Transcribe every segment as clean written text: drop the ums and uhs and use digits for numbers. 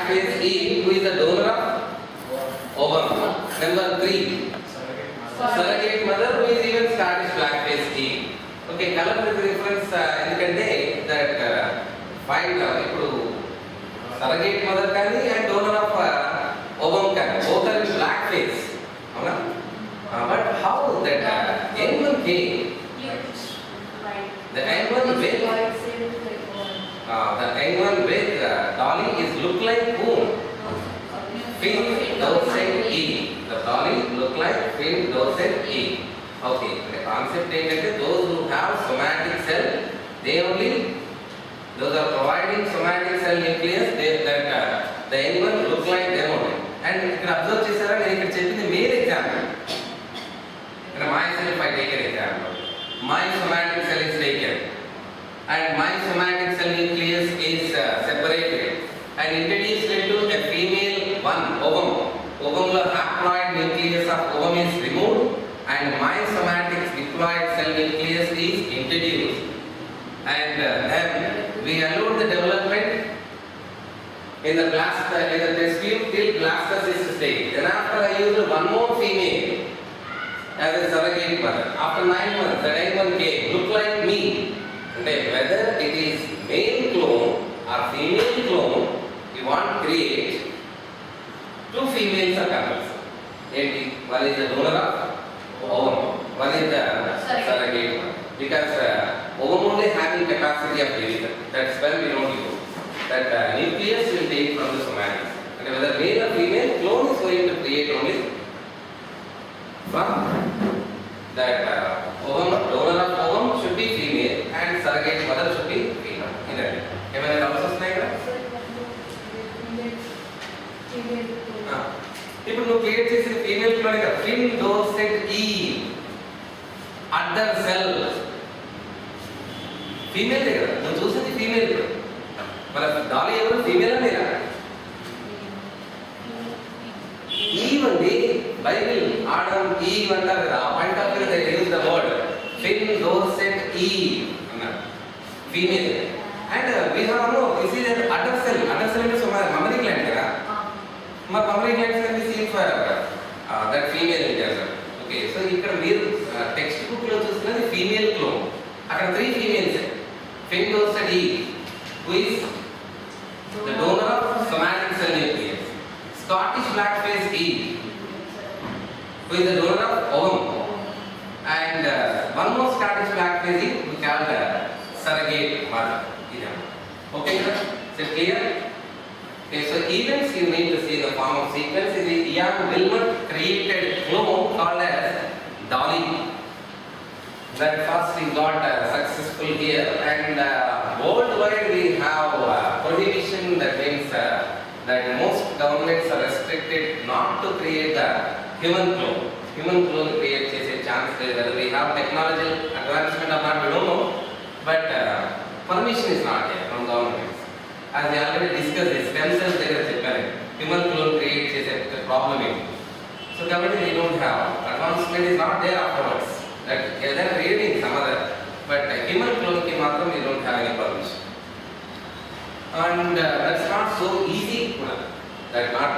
phase E, who is the donor of ovum. Number 3, surrogate mother, who is even Scottish black phase E. Okay, color difference ఎందుకంటే that find ఇప్పుడు surrogate mother కానీ and donor of ovum కానీ both are in black phase. అవునా? But how that young one came? The young one with Dolly is look like whom? Finn Dorset E. The Dolly look like Finn Dorset E. Okay, the concept ఏంటంటే those who have somatic cell, they only, those are providing somatic cell nucleus, they that the young one look like them only. And ఇక్కడ observe చేశారా, నేను ఇక్కడ చెప్పింది male example. ఇక్కడ myself I take an example. My somatic cell is taken and my somatic cell nucleus is separated and introduced into a female one ovum. Ovum lo haploid nucleus of ovum is removed and my somatic diploid cell nucleus is introduced, and then we allow the development in the test tube till blastocyst stage. Then after I use one more female as a surrogate mother. After 9 months, the young one came, look like me. And whether it is male clone or female clone, you want to create 2 females are compulsory. One is the donor of ovum, one is the surrogate one. Because ovum only having capacity of division. That's when we don't use. That nucleus will take from the somatic. And whether male or female, clone is going to create only from that ovum, donor of ovum should be female and surrogate mother should be female. ఏమైనా doubts వస్తున్నాయి కదా? ఇప్పుడు నువ్వు create చేసిన female clone కదా, ఫిన్ Dorset ఈ other cell female కదా, నువ్వు చూసేది ఫీమేల్. మన డాలీ ఎవరు, ఫీమేల్ లేదా? ఈవ్ అండి, బైబిల్ ఆడమ్ ఈవ్ అంటారు కదా, ఆ point of view they use the word Finn Dorset ewe అన్నారు, female. And we have no this is udder cell. Udder cell అంటే మమ్మరీ గ్లాండ్ కదా, మరి mammary glands can be seen for that female intercell. Okay, so ఇక్కడ మీరు text book లో చూస్తున్నది female clone. అక్కడ 3 females, Finn Dorset ewe who is the donor of somatic cell nucleus, Scottish black phase E who is the donor of ovum, and one more Scottish black phase E we called surrogate mother. Okay, sir? Is it clear? Okay, so events you need to see in the form of sequence. In the Ian Wilmot created clone called as Dolly. That first we got successful here, and worldwide we have prohibition. That means that most governments are restricted not to create the human clone. Human clone create chese chance లేదు. Whether we have technological advancement or not, we don't know. But permission is not there from governments. As we already discussed, the stem cells దగ్గర చెప్పాను, human clone create చేసే problem ఏంటి. So government we don't have advancement is not there afterwards. That they are creating some other, but human clone ki matram we don't have any permission. And that's not so easy కూడా. That not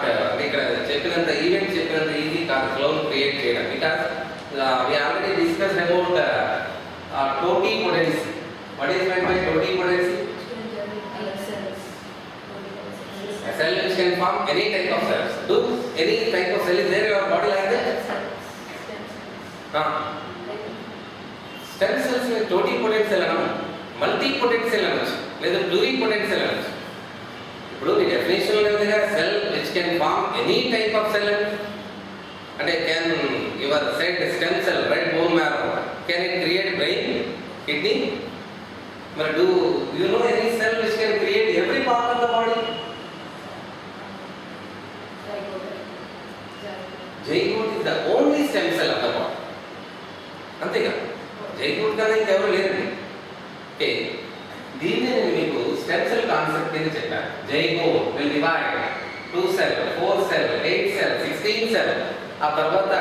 ఇక్కడ చెప్పినంత event చెప్పినంత easy కాదు clone create చేయడం. Because we already discussed about totipotency. What is meant by totipotency? A cell which can form any type of cells. Do any type of cell is there in your body like that? Stem cells में totipotent cell అనము, multipotent cell అనొచ్చు, లేదా pluripotent cell అనొచ్చు. ఇప్పుడు ఈ definition లో ఉందిగా cell which can form any type of cell. అంటే can your said stem cell, red bone marrow, can it create brain, kidney? మరి do you know any cell which can create every part of the body? Zygote is the only stem cell of the body. అంతేగా, zygote కన్నా ఇంకెవరు లేరండి. Okay, దీన్ని నేను మీకు stem cell concept కింద చెప్పాను. Zygote will divide 2 cell, 4 cell, 8 cell, 16 cell. ఆ తర్వాత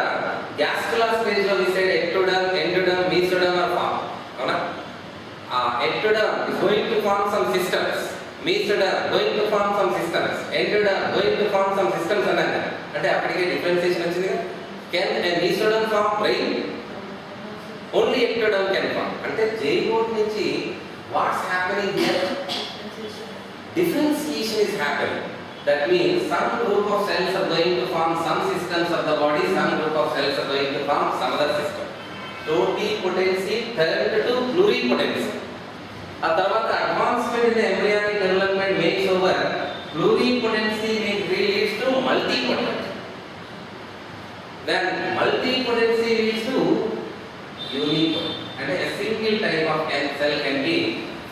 గ్యాస్ట్రులర్ స్టేజ్ లో we said ectoderm, endoderm, mesoderm are form. అవునా? ఆ ectoderm is going to form some systems. Mesoderm going to form some systems, endoderm going to form some systems అన్నాను. అంటే అప్పటికే differentiation వచ్చింది కదా. Can mesoderm form brain? Only endoderm can form. అంటే zygote నుంచి what's happening here? Differentiation is happening. That means some group of cells are going to form some systems of the body, some group of cells are going to form some other system. Totipotency turned to pluripotency. A తర్వాత advancement in the embryonic development makes over pluripotency leads to multipotency. Then multipotency leads to unipotency. And a single type of cell can be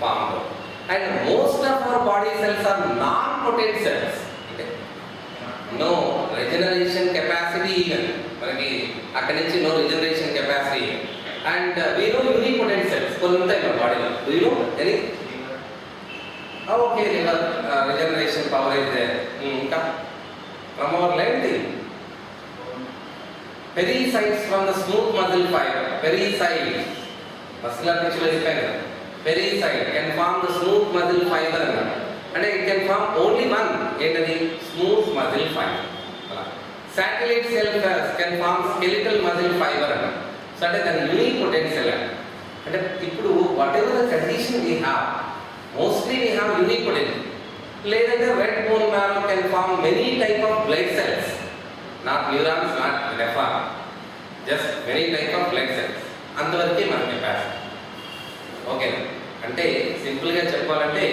formed. And most of our body cells are non-potent cells. Okay. No regeneration capacity even. మనకి అక్కడి నుంచి no regeneration capacity. And we know unipotent cells. కొన్ని ఉంటాయి మన బాడీలో. Do you know any? Okay, liver regeneration power is there. ఇంకా from our length. Pericytes from the smooth muscle fiber. Pericyte. Muscular tissue is there. Pericyte can form the smooth muscle fiber and it can form only one, ఏంటది? Smooth muscle fiber. Satellite cells can form skeletal muscle fiber so అంటే దాని unipotent cell అంటే ఇప్పుడు whatever the condition we have, mostly we have unipotent. లేదంటే red bone marrow can form many type of blood cells, not neurons, not nephron, just many type of blood cells. అంతవరకే మన capacity. Okay, అంటే సింపుల్గా చెప్పాలంటే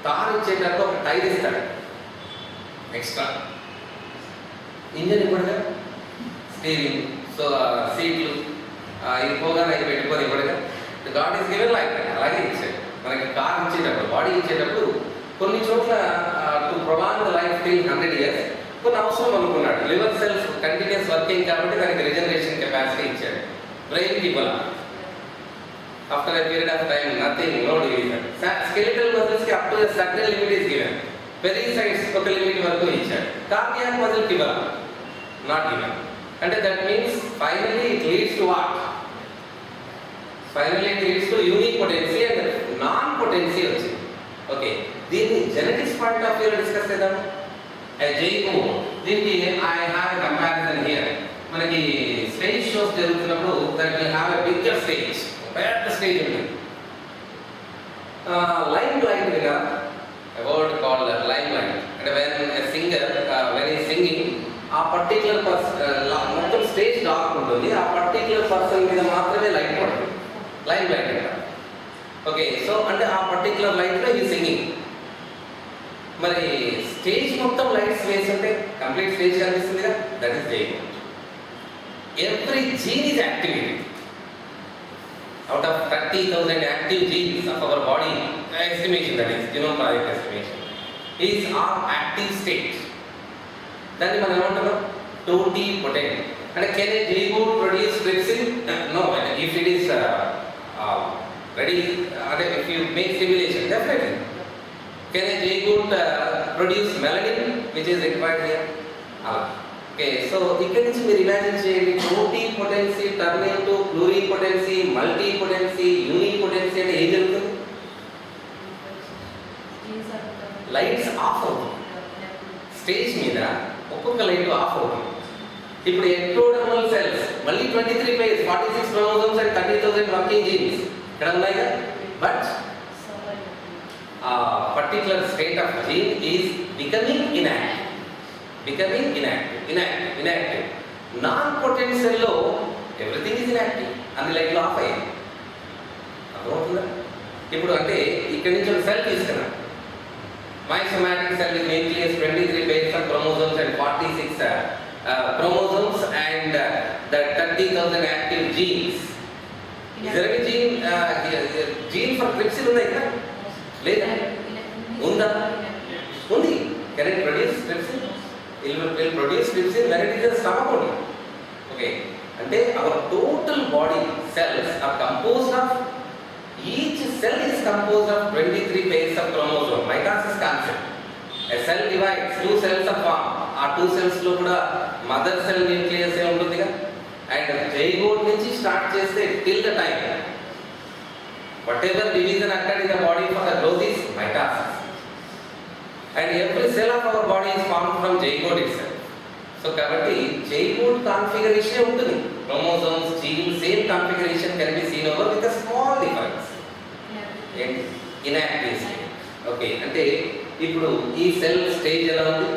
car ఇచ్చేటప్పుడు ఒక tyre ఇస్తాడు extra, engine ఇవ్వడుగా, steering, so సీట్లు ఇది పోగా ఇది పెట్టుకొని ఇవ్వడుగా. గాడ్ ఈస్ గివెన్ లైక్ అలాగే ఇచ్చాడు మనకి. కార్ ఇచ్చేటప్పుడు, బాడీ ఇచ్చేటప్పుడు కొన్ని చోట్ల to prolong the life till 100 years కొన్ని అవసరం అనుకున్నాడు. లివర్ సెల్స్ కంటిన్యూస్ వర్కింగ్ కాబట్టి దానికి రిజనరేషన్ కెపాసిటీ ఇచ్చాడు. బ్రెయిన్కి ఇవ్వాలి. After a period of time, nothing, no division. Skeletal muscles ki up to a certain limit is given. Pericytes oka limit varaku ichcharu. Cardiac muscle ki ivala, not given. And that means finally it leads to what? Finally it leads to unipotency and non-potency vachindi. Okay, దీన్ని genetics point of view lo discuss chedam. A zygote, దీనికి I have a comparison here. మనకి stage shows జరుగుతున్నప్పుడు that will have a bigger stage. పెద్ద stage ఉంది. Lime light వినా word called lime light. అంటే when a singer when ఈ singing ఆ particular మొత్తం స్టేజ్ డార్క్ ఉంటుంది, ఆ పర్టికులర్ పర్సన్ మీద మాత్రమే లైట్ పడుతుంది. లైమ్ లైట్ అంటారు. ఓకే, సో అంటే ఆ పర్టికులర్ లైట్లో ఈ సింగింగ్. మరి స్టేజ్ మొత్తం లైట్స్ వేసి ఉంటే కంప్లీట్ స్టేజ్ కనిపిస్తుంది కదా, that is zygote. Every gene is activated. Out of 30,000 active genes of our body, estimation, that is genome project estimation, is our active state. దాన్ని మనం ఏమంటున్నాం? Totipotent. And can a zygote produce trypsin? No. If it is ready, if you make stimulation, definitely. Can a zygote produce melanin, which is required here? Okay, so ఇక్కడి నుంచి మీరు imagine చేయండి. టోటిపోటెన్సీ turn into pluripotency, మల్టీపోటెన్సీ, యూనిపోటెన్సీ అంటే ఏం జరుగుతుంది? Lights off అవుతుంది. Stage మీద ఒక్కొక్క లైట్ ఆఫ్ అవుతుంది. ఇప్పుడు ఎక్టోడర్మల్ సెల్స్ మళ్ళీ 23 pairs, 46 chromosomes and 30,000 working genes ఇక్కడ ఉన్నాయి కదా. But particular state of gene is becoming inactive. inactive. Non-potent cell లో everything is inactive. అన్ని లైట్లు ఆఫ్ అయ్యాయి. అర్థమవుతుందా? ఇప్పుడు అంటే ఇక్కడి నుంచి ఒక సెల్ తీసుకున్నా. My somatic cell with nucleus, 23 pairs of chromosomes and 46 chromosomes and the 30,000 active genes. Is there any gene for trypsin ఉందా ఇక్కడ? లేదా? ఉందా? ఉంది. Can it produce trypsin? It will produce trypsin when it is a stomach only. Okay, అంటే our total body cells are composed of, each cell is composed of 23 pairs of chromosome. Mitosis concept. A cell divides, 2 cells are formed. ఆ 2 cells లో కూడా mother cell nucleus ఏ ఉంటుంది కదా. And zygote నుంచి start చేస్తే till the time whatever division occurred in the body for the growth is mitosis. and every cell of our body is formed from zygote itself. So కాబట్టి zygote configuration ఉంటుంది. Chromosomes, genes, same configuration can be seen over with a small difference. Inactive state. Okay, అంటే ఇప్పుడు ఈ cell stage ఎలా ఉంది?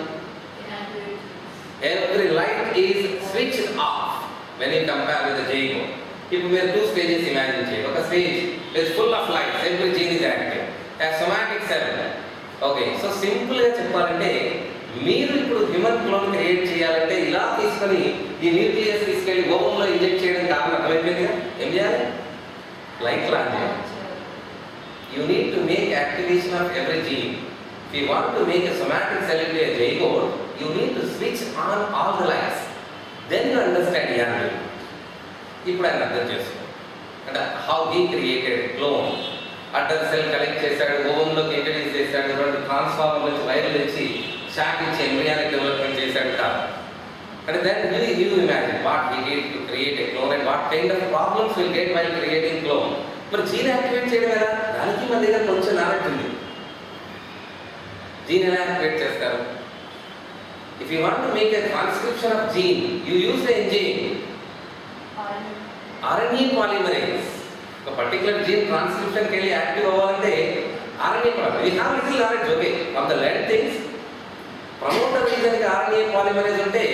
Every light is switched off when you compare with the zygote. ఇప్పుడు మీరు 2 stages imagine చేయండి. ఒక stage is full of light, every gene is active. A somatic cell. Okay, so simple గా చెప్పాలంటే మీరు ఇప్పుడు హ్యూమన్ క్లోన్ క్రియేట్ చేయాలంటే ఇలా తీసుకొని ఈ న్యూక్లియస్ తీసుకెళ్లి ఓవన్లో ఇంజెక్ట్ చేయడం కారణం అర్థమైపోయింది. ఏం చేయాలి? లైట్ లాంచ్ చేయాలి. You need to make activation of every gene. If you want to make a somatic cell into a zygote, you need to switch on all the lights. Then you understand the ఇప్పుడు ఆయన అర్థం చేసుకో అంటే how he created clone. Order cell collect చేశాడు, ఓవన్లోకి introduce చేశాడు, 2 transformer నుంచి వైర్లు తెచ్చి షాక్ ఇచ్చి ఎంబ్రియానిక్ డెవలప్మెంట్ చేశాడు కాదు. అంటే then you imagine what he need to create a clone and what kind of problems will get while creating clone. మరి జీన్ యాక్టివేట్ చేయడం ఎలా? దానికి మన దగ్గర కొంచెం నాలెడ్జ్ ఉంది. జీన్ ఎలా యాక్టివేట్ చేస్తారు? If you want to make a transcription of gene you use the enzyme RNA polymerase. ఒక పర్టికులర్ జీన్ ట్రాన్స్క్రిప్షన్కి వెళ్ళి యాక్టివ్ అవ్వాలంటే RNA polymerase. We have little knowledge okay on the led things. Promoter రీజన్కి RNA polymerase ఉంటే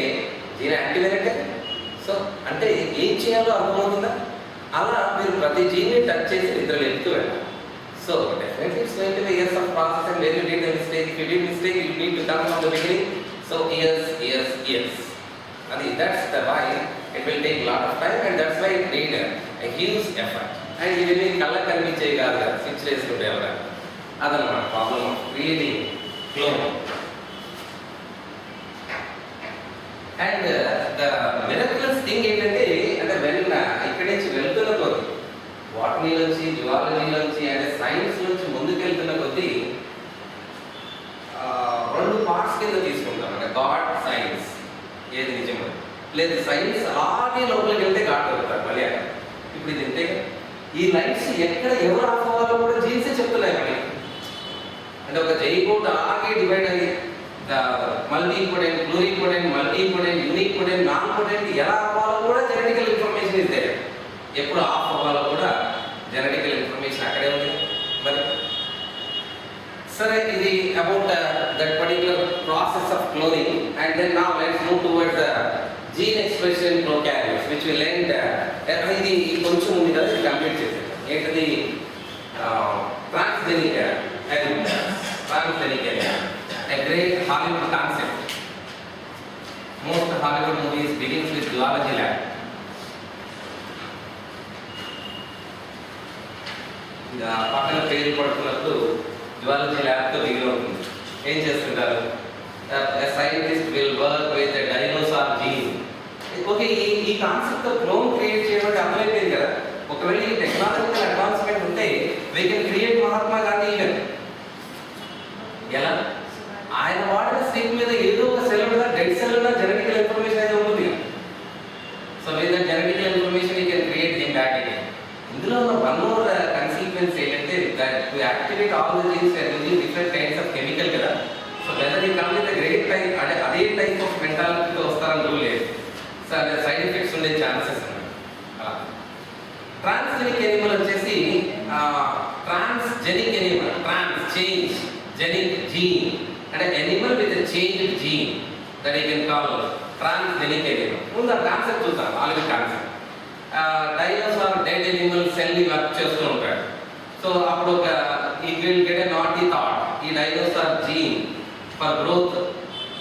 gene active అయినట్టే. So అంటే ఏం చేయాలో అర్థమవుతుందా? అలా మీరు ప్రతి జీన్ని టచ్ చేసి ఇద్దరు ఎత్తు వెళ్ళాలి. So definitely it's going to be years of process and very did the mistake. If you did mistake you need to come from the beginning. So years అది that's the why it will take lot of time and that's why it need a huge effort. And ఇది కళ్ళకు కనిపించేవి కాదు కదా, switch చేసుకుంటే ఎవరైనా అదనమాట problem of creating clone. And the miraculous thing ఏంటంటే అంటే ఇక్కడి నుంచి వెళ్తున్న కొద్ది బాటనీ నుంచి జువాలజీ నుంచి అంటే సైన్స్ నుంచి ముందుకెళ్తున్న కొద్దీ 2 పార్ట్స్ కింద తీసుకుంటాం. అంటే గాడ్, సైన్స్ ఏది నిజమో లేదు. సైన్స్ అలాగే లోపలికి వెళ్తే గాడ్ దొరుకుతారు మళ్ళీ. ఇప్పుడు ఇది అంతే. ఈ లైట్స్ ఎక్కడ ఎవరు ఆఫ్ అవ్వాలో కూడా జీన్సే చెప్తున్నాయి మనకి. అంటే ఒక జైగోట్ అలాగే డివైడ్ అయ్యి multi important, pluri important, multi important, unique important, non important ఎలా అవ్వాలో కూడా జెనెటికల్ ఇన్ఫర్మేషన్ ఇస్తే ఎప్పుడు ఆఫ్ అవ్వాలో కూడా జెనెటికల్ ఇన్ఫర్మేషన్ అక్కడే ఉంది. మరి సరే, ఇది about that particular process of cloning. And then now let's move towards gene expression prokaryotes which will end. ఇది కొంచెం ఉంది కదా, ఇది కంప్లీట్ చేసేది. ఏంటది? Transgenic a great Hollywood concept. Most Hollywood movies begins with zoology lab. పక్కన పేరు పడుతున్నప్పుడు జువాలజీ ల్యాబ్తో బిగిన్ అవుతుంది. ఏం చేస్తుంటారు? Scientist will work with dinosaur gene. Okay, ఈ కాన్సెప్ట్ క్లోన్ క్రియేట్ చేయడం అర్థమైపోయింది కదా. ఒకవేళ ఈ టెక్నాలజికల్ అడ్వాన్స్మెంట్ ఉంటే we can create Mahatma Gandhi even. ఎలా? ఆయన వాడిన స్టిక్ మీద ఏదో ఒక సెల్ మీద డెడ్ సెల్ ఉన్న జెనెటికల్ ఇన్ఫర్మేషన్ అయితే ఉంటుంది. So with that genetical information you can create him back again. ఇందులో ఉన్న వన్ మోర్ కన్సిక్వెన్స్ ఏంటంటే to activate all the genes and using different kinds of chemical కదా. సో వెదర్ ఈ come with great type అంటే అదే type of మెంటాలిటీతో వస్తారని rule లేదు. So అదే సైడ్ ఎఫెక్ట్స్ ఉండే ఛాన్సెస్ ఉన్నాయి. అలా ట్రాన్స్జెనిక్ ఎనిమల్ వచ్చేసి transgenic animal, trans change, genic gene అంటే animal with changed gene that you can call transgenic animal. ముందు ఆ కాన్సెప్ట్ చూద్దాం. Already concept dinosaur dead animal సెల్ని వర్క్ చేస్తూ ఉంటాడు. సో అప్పుడు ఒక he will get a naughty thought, ఈ డైనోసార్ జీన్ ఫర్ గ్రోత్,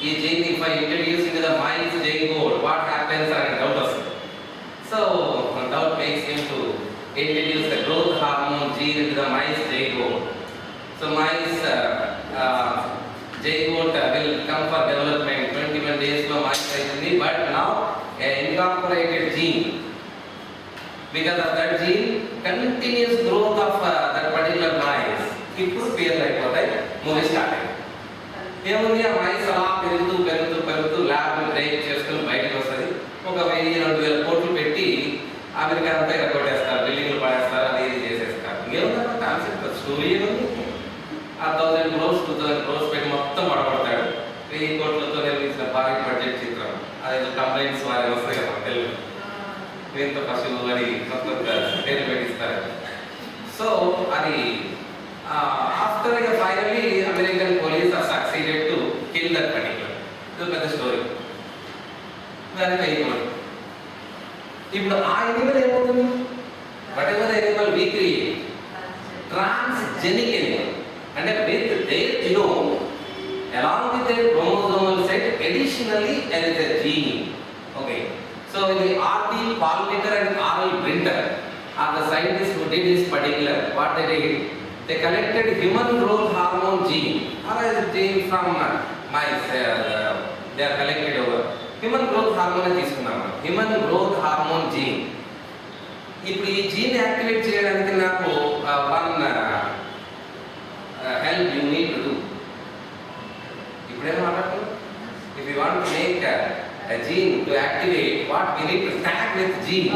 ఈ gene if I introduce in the mines zygote what happens అనే డౌట్ వస్తుంది. So doubt makes him to introduce the growth hormone gene into the mice zygote. So mice zygote will come for development. 21 days lo mice ayindi, but now a incorporated gene, because of that gene continuous growth of that particular mice ఇప్పుడు పేర్లు అయిపోతాయి. Movie start అయింది. ఏముంది, ఆ mice అలా పెరుగుతూ పెరుగుతూ పెరుగుతూ ల్యాబ్ బ్రేక్ చేసుకుని బయటకు వస్తుంది. ఒక 1000-2000 కోట్లు పెట్టి అమెరికా అంతా కొట్టేస్తారు, బిల్డింగ్లు పడేస్తారు, అది ఇది చేసేస్తారు. ఏముందన్న కాన్సెప్ట్ స్టోరీ ఏముంది. ఆ 1000 crores 2000 crores పెట్టి మొత్తం మొత్తం పడగొడతాడు. 1000 కోట్లతో నిర్మించిన భారీ బడ్జెట్ చిత్రం. అది కంప్లైంట్స్ వారి వస్తాయి కదా తెలుగు, వీంత పశువు అని కొత్త పేరు పెట్టిస్తారు. సో అది after finally American police are succeeded to kill that particular. ఇది పెద్ద స్టోరీ. దానికి అయిపోయింది. ఇప్పుడు ఆ ఎనిమల్ ఏమవుతుంది? Whatever animal we create transgenic animal, అంటే with their genome along with their chromosomal set additionally there is a gene. Okay, so the R.D. Palmater and R.L. Brinter are the scientists who did this particular. What they did, they collected human growth hormone gene, or as a gene from mice. They are collected over human growth hormone తీసుకున్నాము. Human growth hormone gene. ఇప్పుడు ఈ gene activate చేయడానికి నాకు one help you need to do. ఇప్పుడేమో మాట్లాడుతున్నాం, if you want to make a gene to activate, what we need to tag with gene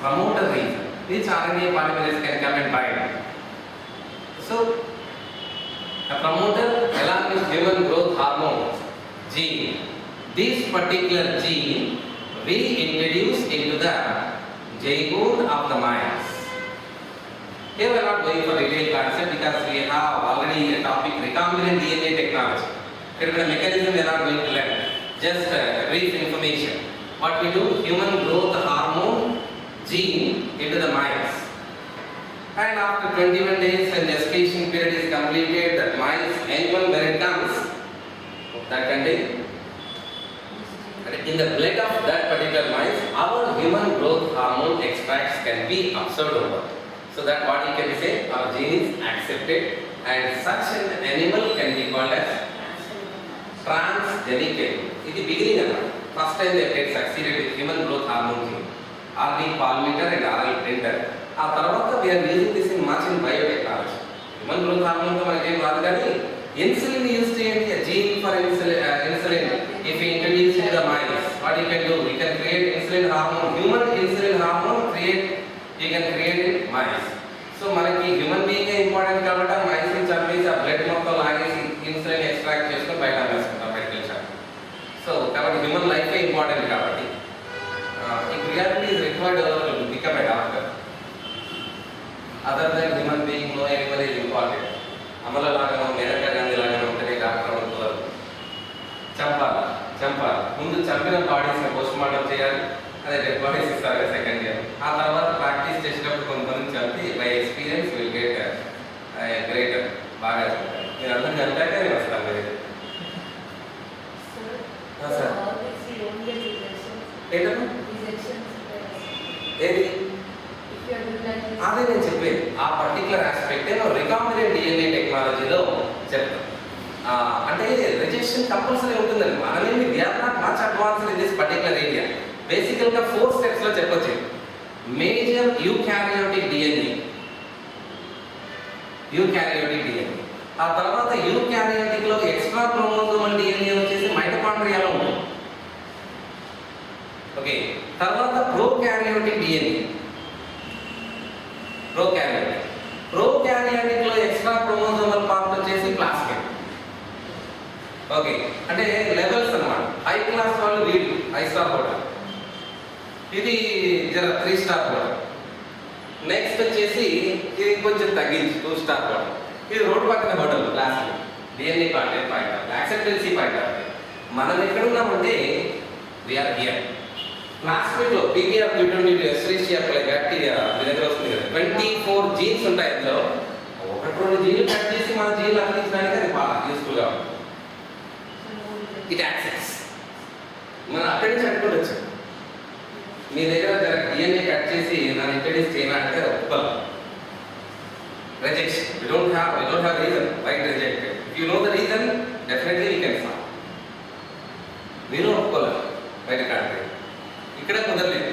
promoter region which RNA polymerase can come and bind. So a promoter along with human growth hormone gene, this particular gene we introduce into the zygote of the mice. Here we are not going for detailed concept because we have already a topic recombinant DNA technology. Here the mechanism we are not going to learn. Just brief information. What we do, human growth hormone gene into the mice. And after 21 days when gestation period is completed, that mice, anyone when it comes, that contain in the blood of that particular mice, our human growth hormone extracts can be observed over. So that what you can say, our gene is accepted and such an animal can be called as transgenic animal. It is beginning of first time they get succeeded with human growth hormone gene. R.D. Palmater and R.L. Brinter. ఆ తర్వాత we are using this in much in biotechnology. Human growth hormone తో మనకి ఏం రాదు కానీ insulin use చేయండి, a gene for insulin. If you introduce in the mice, what you can do? You can create insulin hormone, human insulin hormone you can create in mice. So మనకి human being important కాబట్టి ఆ mice ని చంపేసి ఆ blood మొత్తం లాగేసి insulin extract చేసుకొని బయట వేసుకుంటాం మెడికల్ షాప్. సో కాబట్టి హ్యూమన్ లైఫ్ ఇంపార్టెంట్ కాబట్టి if reality is required to become a doctor other than human being, no animal is important. Amala లాగా మేనకా గాంధీ లాగా ఉంటేనే డాక్టర్ అవుతారు. చంపాలి ముందు చంపిన బాడీస్ని పోస్ట్ మార్టం చేయాలి, అదే డెడ్ బాడీస్ ఇస్తారు సెకండ్ ఇయర్. ఆ తర్వాత ప్రాక్టీస్ చేసేటప్పుడు కొంతమంది చంపి by experience will get greater బాగా చంపాలి. మీరు అర్థం చంపాక నేను వస్తాను. మీరు సార్ ఏది అదే నేను చెప్పేది ఆ పర్టికులర్ ఆస్పెక్ట్ రికాంబినెంట్ డిఎన్ఏ టెక్నాలజీలో చెప్తాను. అంటే రిజెక్షన్ కంపల్సరీ ఉంటుందండి. మనమేమి we are not much advanced in this particular area. బేసికల్గా 4 స్టెప్స్లో చెప్పొచ్చు. మేజర్ యూకారియోటిక్ డిఎన్ఏ, ఆ తర్వాత యూకారియోటిక్లో ఎక్స్ట్రా క్రోమోజోమల్ డిఎన్ఏ వచ్చేసి మైటోకాండ్రియాలో ఉంటుంది. ఓకే, తర్వాత ప్రోకారియోటిక్ డిఎన్ఏ, ప్రోకారియోటిక్లో ఎక్స్ట్రా క్రోమోజోమల్ పార్ట్ వచ్చేసి ప్లాస్మిడ్. ఓకే, అంటే లెవెల్స్ అన్నమాట. హై క్లాస్ వాళ్ళు వీళ్ళు హై స్టార్ హోటల్, ఇది జర 3 స్టార్ హోటల్. నెక్స్ట్ వచ్చేసి ఇది కొంచెం తగ్గించి 2 స్టార్ హోటల్. ఇది రోడ్డు పక్కన hotel plasmid. DNA content point of acceptancy point of మనం ఎక్కడున్నామంటే వీఆర్ హియర్. ప్లాస్మిడ్లో పీపీఆర్ గ్లూటోనిడ్ ఎస్ట్రేషియా బ్యాక్టీరియా మీ దగ్గర వస్తుంది కదా, 24 జీన్స్ ఉంటాయి. అందులో 1-2 జీన్లు కట్ చేసి మన జీన్లు అందించడానికి అది బాగా యూస్ఫుల్గా ఉంటుంది. ఇట్ యాక్సెస్ మనం అక్కడి నుంచి అనుకోవచ్చు. మీ దగ్గర డిఎన్ఏ కట్ చేసి నన్ను ఇంట్రడ్యూస్ చేయాలంటే ఒప్పుకోవాలి. Rejection, we don't have reason why to reject it. If you know the reason, definitely we can solve. మీరు ఒప్పుకోవాలి బయట కంట్రీ, ఇక్కడ కుదరలేదు.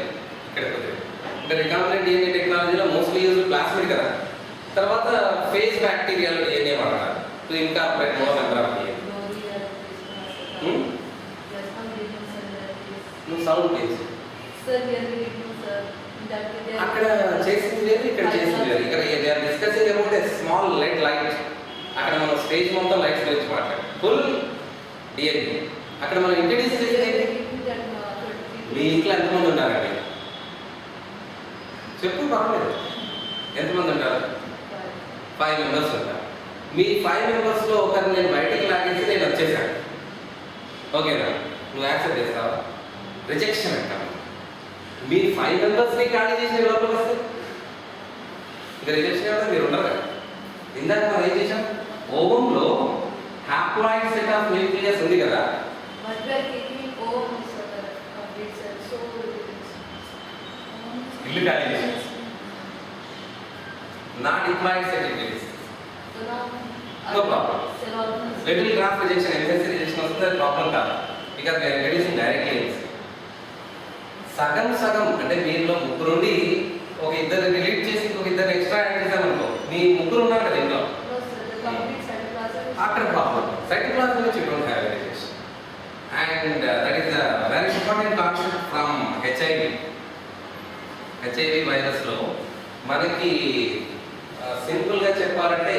ఇంకా రికాంబినెంట్ డిఎన్ఏ టెక్నాలజీలో మోస్ట్లీ యూజ్ ప్లాస్మిడ్ కదా. తర్వాత ఫేజ్ బ్యాక్టీరియాలో డిఎన్ఏ వాడతారు to incorporate more number of DNA. నువ్వు సౌండ్ ప్లీజ్. అక్కడ చేసింది లేదు, ఇక్కడ చేసింది లేదు. ఇక్కడ discussing about a small light. అక్కడ మనం స్టేజ్ మొత్తం లైట్స్ ఫుల్ డిఎన్ఏ. అక్కడ మనం ఇంట్రడ్యూస్ చేసేది మీ ఇంట్లో ఎంతమంది ఉంటారండి? చెప్పు, పర్వాలేదు. ఎంతమంది ఉంటారు? 5 మెంబర్స్ ఉంటారు. మీ 5 మెంబర్స్లో ఒకరిని నేను బయటికి లాగేసి నేను వచ్చేసాను, ఓకేనా? నువ్వు యాక్సెప్ట్ చేస్తావా? రిజెక్షన్ అంటాను. మీ 5 మెంబర్స్ని ఖాళీ చేసిన లోపలికి వస్తే ఇంకా రిజెక్షన్ కదా, మీరు ఉండరు కదా. ఇందాక మనం ఏం చేసాం? ఓవంలో హ్యాప్లాయిడ్ సెట్ ఆఫ్ న్యూక్లియస్ ఉంది కదా, ఇల్లు ఖాళీ చేసాం. నా diploid set introduce. No problem. Little graph rejection, MSC rejection వస్తుంది, ప్రాబ్లం కాదు. Because we are introducing directly. సగం సగం అంటే మీలో ముగ్గురుండి ఒక ఇద్దరు డిలీట్ చేసి ఇంకొక ఇద్దరు ఎక్స్ట్రా యాడ్ చేసామనుకో, మీ ముగ్గురు ఉన్నారు కదా ఇంట్లో, అక్కడ ప్రాబ్లం. సైటోప్లాజం నుంచి don't have rejection. And that is the very important concept from HIV వైరస్లో. మనకి సింపుల్గా చెప్పాలంటే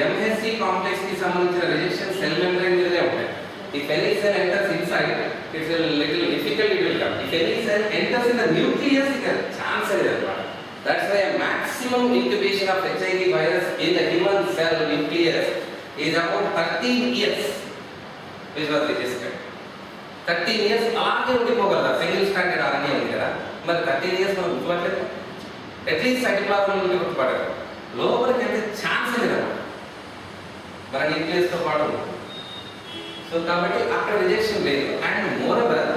ఎంఎస్సి కాంప్లెక్స్ కి సంబంధించిన రిజెక్షన్ సెల్ మెంబ్రేన్ మీదనే ఉంటాయి. If any cell enters inside, it's a little difficult, it will come. If any cell enters in the nucleus, it has chance is there. That's why a maximum incubation of HIV virus in the human cell nucleus is about 13 years, which was registered. 13 years అలాగే ఉండిపోగలరా? Single standard RNA ఉంది కదా, మరి 13 years మనం గుర్తుపట్టలేదు. At least cytoplasm నుండి గుర్తుపడరు. లోపలికి అయితే chance లేదు మన న్యూక్లియస్తో పాటు. సో కాబట్టి అక్కడ రిజెక్షన్ లేదు. అండ్ మోర్ ఓవర్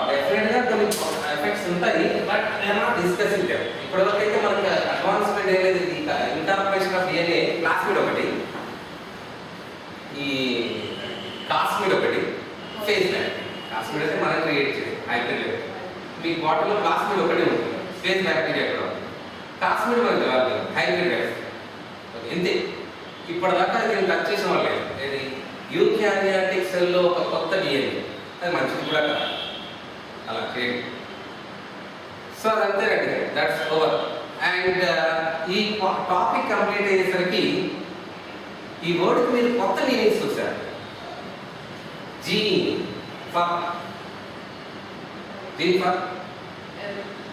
డెఫినెట్గా కొన్ని ఎఫెక్ట్స్ ఉంటాయి, but I'm not discussing them. ఇప్పటివరకు అయితే మనకి అడ్వాన్స్మెంట్ ఏదైతే ఇంటర్ప్రిటేషన్ ఆఫ్ DNA, ప్లాస్మిడ్ ఒకటి, ఈ కాస్మిడ్ ఒకటి, ఫేజ్ ల్యాబ్. కాస్మిడ్ అయితే మనం క్రియేట్ చేయాలి హైబ్రిడ్. మీ బాటిల్లో ప్లాస్మిడ్ ఒకటి ఉంటుంది, ఫేజ్ బ్యాక్టీరియా కూడా ఉంది. కాస్మిడ్ మనకి కావాలి, హైబ్రిడ్ ఇంతే. ఇప్పటిదాకా నేను టచ్ చేసిన వాళ్ళు లేదు. ఇది యూకారియాటిక్ సెల్లో ఒక కొత్త DNA, అది మంచిది కూడా కదా, అలా క్రియేట్. సో అదంతే రండి, దట్స్ ఓవర్. అండ్ ఈ టాపిక్ కంప్లీట్ అయ్యేసరికి ఈ వర్డ్కి మీరు కొత్త మీనింగ్స్ చూసారు. జీన్ ఫర్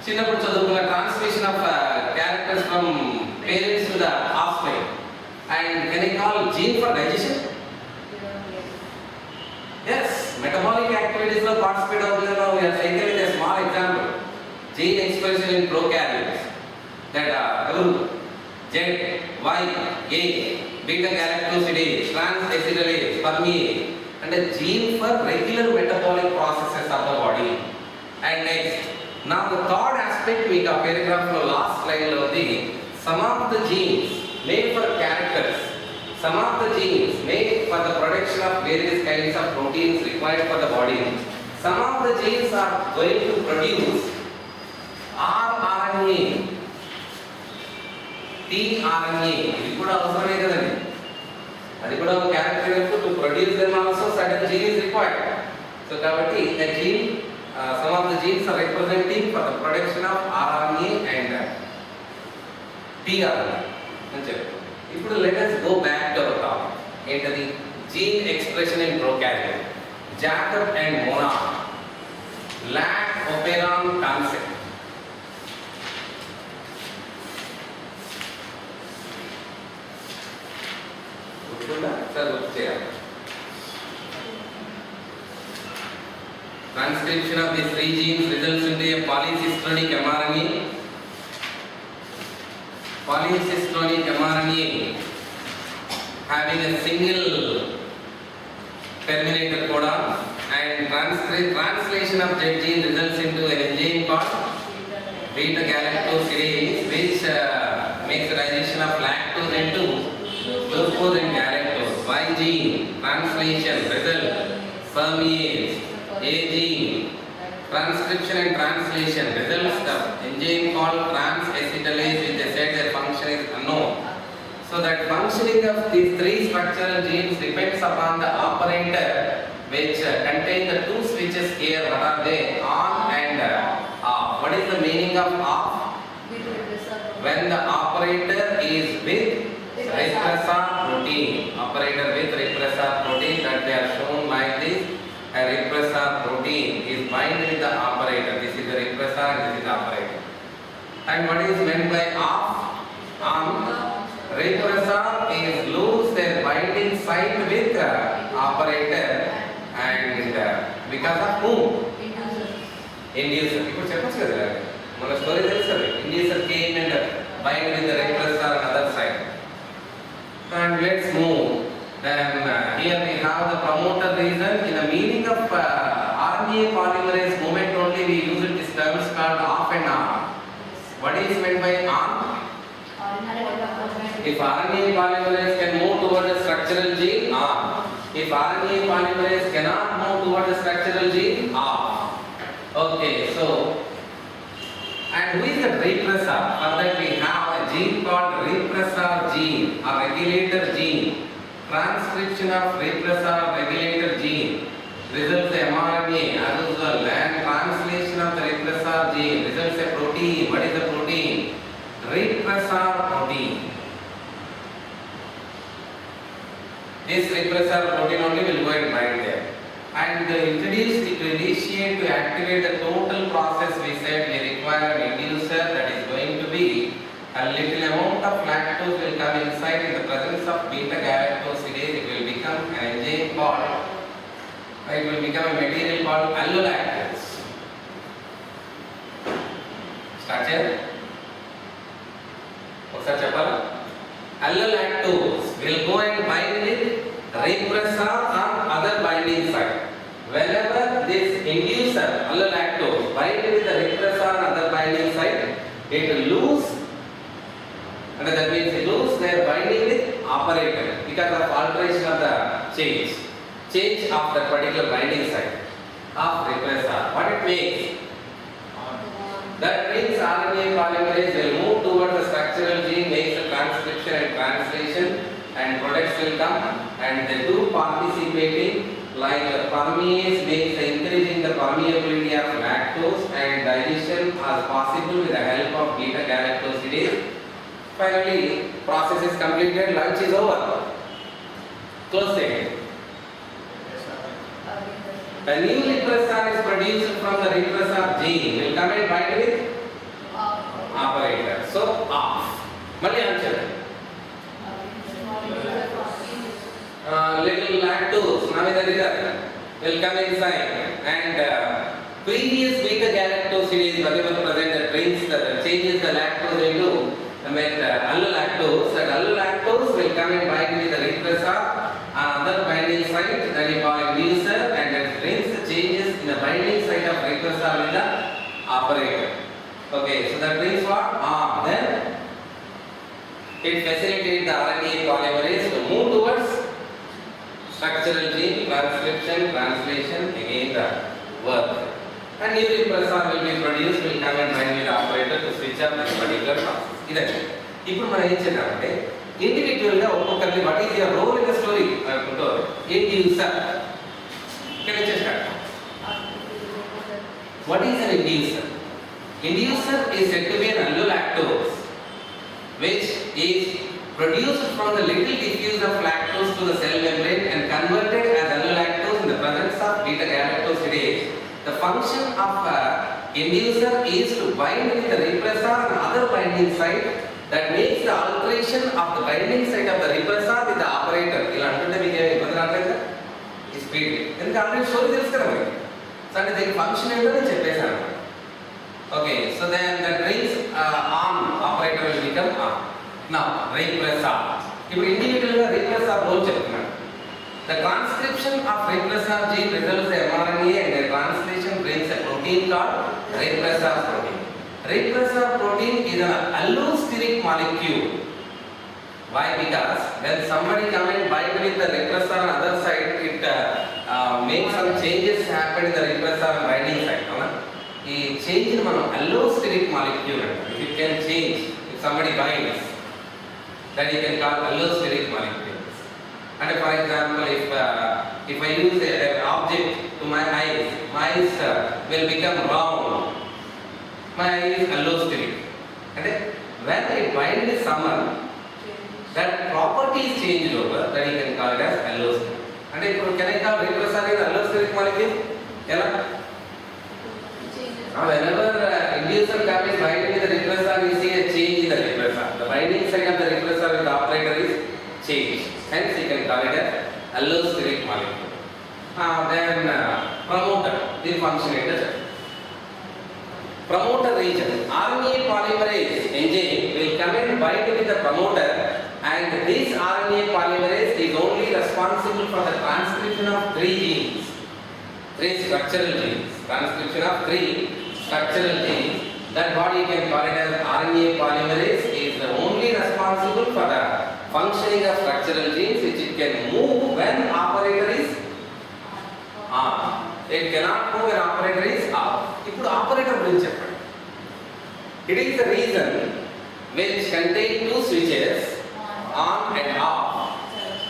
చిన్నప్పుడు చదువుకున్న translation of characters from parents to the offspring. And can I call gene for digestion? Yes, metabolic activities lo participate avutundano. We are taking it a small example. Gene expression in prokaryotes, that are Z, Y, A, beta galactosidase, trans acetylase, permease, and a gene for regular metabolic processes of the body. And next, now the third aspect we got paragraph lo last line lo the some of the genes made for characters, some of the genes made for the production of various kinds of proteins required for the body. Some of the genes are going to produce rRNA, tRNA. ఇది కూడా అవసరమే కదండి, అది కూడా ఒక character. To produce them also certain gene is required. So కాబట్టి a gene, some of the genes are representing for the production of rRNA and tRNA అని చెప్పారు. ఇప్పుడు let us go back to our topic. ఏంటది? Gene expression in prokaryote. Jacob and Monod lac operon concept. గుర్తుందా? Sir గుర్తు చేయాలి. Transcription of these 3 genes results into a polycystonic mRNA. Polycystonic mRNA having a single terminator codon, and translation of that gene results into an enzyme called beta galactosidase, which makes the digestion of lactose into glucose and galactose. Y gene translation result permease. A gene transcription and translation results the enzyme called trans acetylase, which they said their function is unknown. So that functioning of these 3 structural genes depends upon the operator, which contain the 2 switches here. What are they? On and off. What is the meaning of off? When the operator is with repressor protein. Operator with And what is meant by off? Repressor is lose their binding site with operator and because of whom? Inducer. ఇప్పుడు చెప్పొచ్చు కదా మన story తెలుసు inducer came and bind with the repressor on other side. And let's move. Then here we have the promoter reason. In the meaning of RNA polymerase movement only we use this terms called off and on. What is meant by on? If RNA polymerase can move towards the structural gene, on. If RNA polymerase cannot move towards the structural gene, off. Okay, so and who is the repressor? For that we have a gene called repressor gene or regulator gene. Transcription of repressor regulator gene results a mRNA as usual, and translation of the repressor gene results a protein. What is the protein? Repressor protein. This repressor protein only will go and bind there. And introduced to initiate to activate the total process, we said we require an inducer that is going to be a little amount of lactose will come inside. In the presence of beta galactosidase, it will become an enzyme called, it will become a material called allolactose. Structure? ఒకసారి చెప్పాలా? Allolactose will go and bind with repressor on other binding site. Whenever this inducer allolactose bind with the repressor on other binding site, it will lose, and that means it lose their binding with operator because of alteration of the change of that particular binding site of repressor. What it makes? That means RNA polymerase will move towards the structural gene, makes the transcription and translation, and products will come, and the two participating like the permease makes the increasing the permeability of lactose, and digestion is possible with the help of beta galactosidase. Finally, process is completed, lunch is over. Close it. A new repressor is produced from the repressor gene. Will come and bind with operator. So off. Mali answer. Little lactose, now is the will come inside, and previous beta galactosidase whatever present that brings the changes the lactose into allolactose. That allolactose will come and bind with the repressor on other binding site that is called inducer, and that brings the changes in the binding site of repressor with the operator. Okay, so that brings what? Then it facilitates the RNA polymerase to move towards structural gene, transcription, translation, again the work. And new repressor will be produced, will come and bind with the operator to switch up this particular process. ఇప్పుడు మనం ఏం చేద్దామంటే individual గా ఒక్కొక్కరిని what is your role in the story అనుకుంటూ inducer ఇక్కడ నుంచి start. What is an inducer? Inducer is said to be an allolactose which is produced from the little diffuse of lactose to the cell membrane and converted as allolactose in the presence of beta galactosidase. The function of inducer is to bind with the repressor and other binding site that makes the alteration of the binding site of the repressor with the operator. ఇలా అంటుంటే మీకు ఇబ్బంది రాలేదు ఈ speed ఎందుకంటే already story తెలుసు కదా మనకి. సో అంటే దీని ఫంక్షన్ ఏంటో నేను చెప్పేశాను. Okay, so then that brings on operator will become on. Now repressor. ఇప్పుడు ఇండివిజువల్ గా repressor రోల్ చెప్తున్నాను. The transcription of repressor gene results in mRNA, and the translation brings a protein called repressor protein. Repressor protein is an allosteric molecule. Why? Because when somebody come and bind with the repressor on other side, it makes some changes happen in the repressor binding site. ఈ change ని మనం allosteric molecule అంటాం. If it can change, if somebody binds, then you can call allosteric molecules. And for example, if I use an object to my eyes will become round. My eye is allosteric. And when I bind with someone, that property is changed over, that you can call it as allosteric. And can I call repressor is allosteric molecule? Whenever transducer cap is binding with the repressor, you see a change in the repressor. The binding side of the repressor with the operator is changed. Hence you can call it as allosteric molecule. Then promoter, the function in the promoter region. RNA polymerase enzyme will come and bind with the promoter, and this RNA polymerase is only responsible for the transcription of 3 genes. 3 structural genes. Transcription of 3 structural genes. That what you can call it as RNA polymerase is the only responsible for the functioning of structural genes, which it can move when operator is on. It cannot move when operator is off. ఇప్పుడు operator గురించి చెప్పండి. It is the reason which contain 2 switches on and off.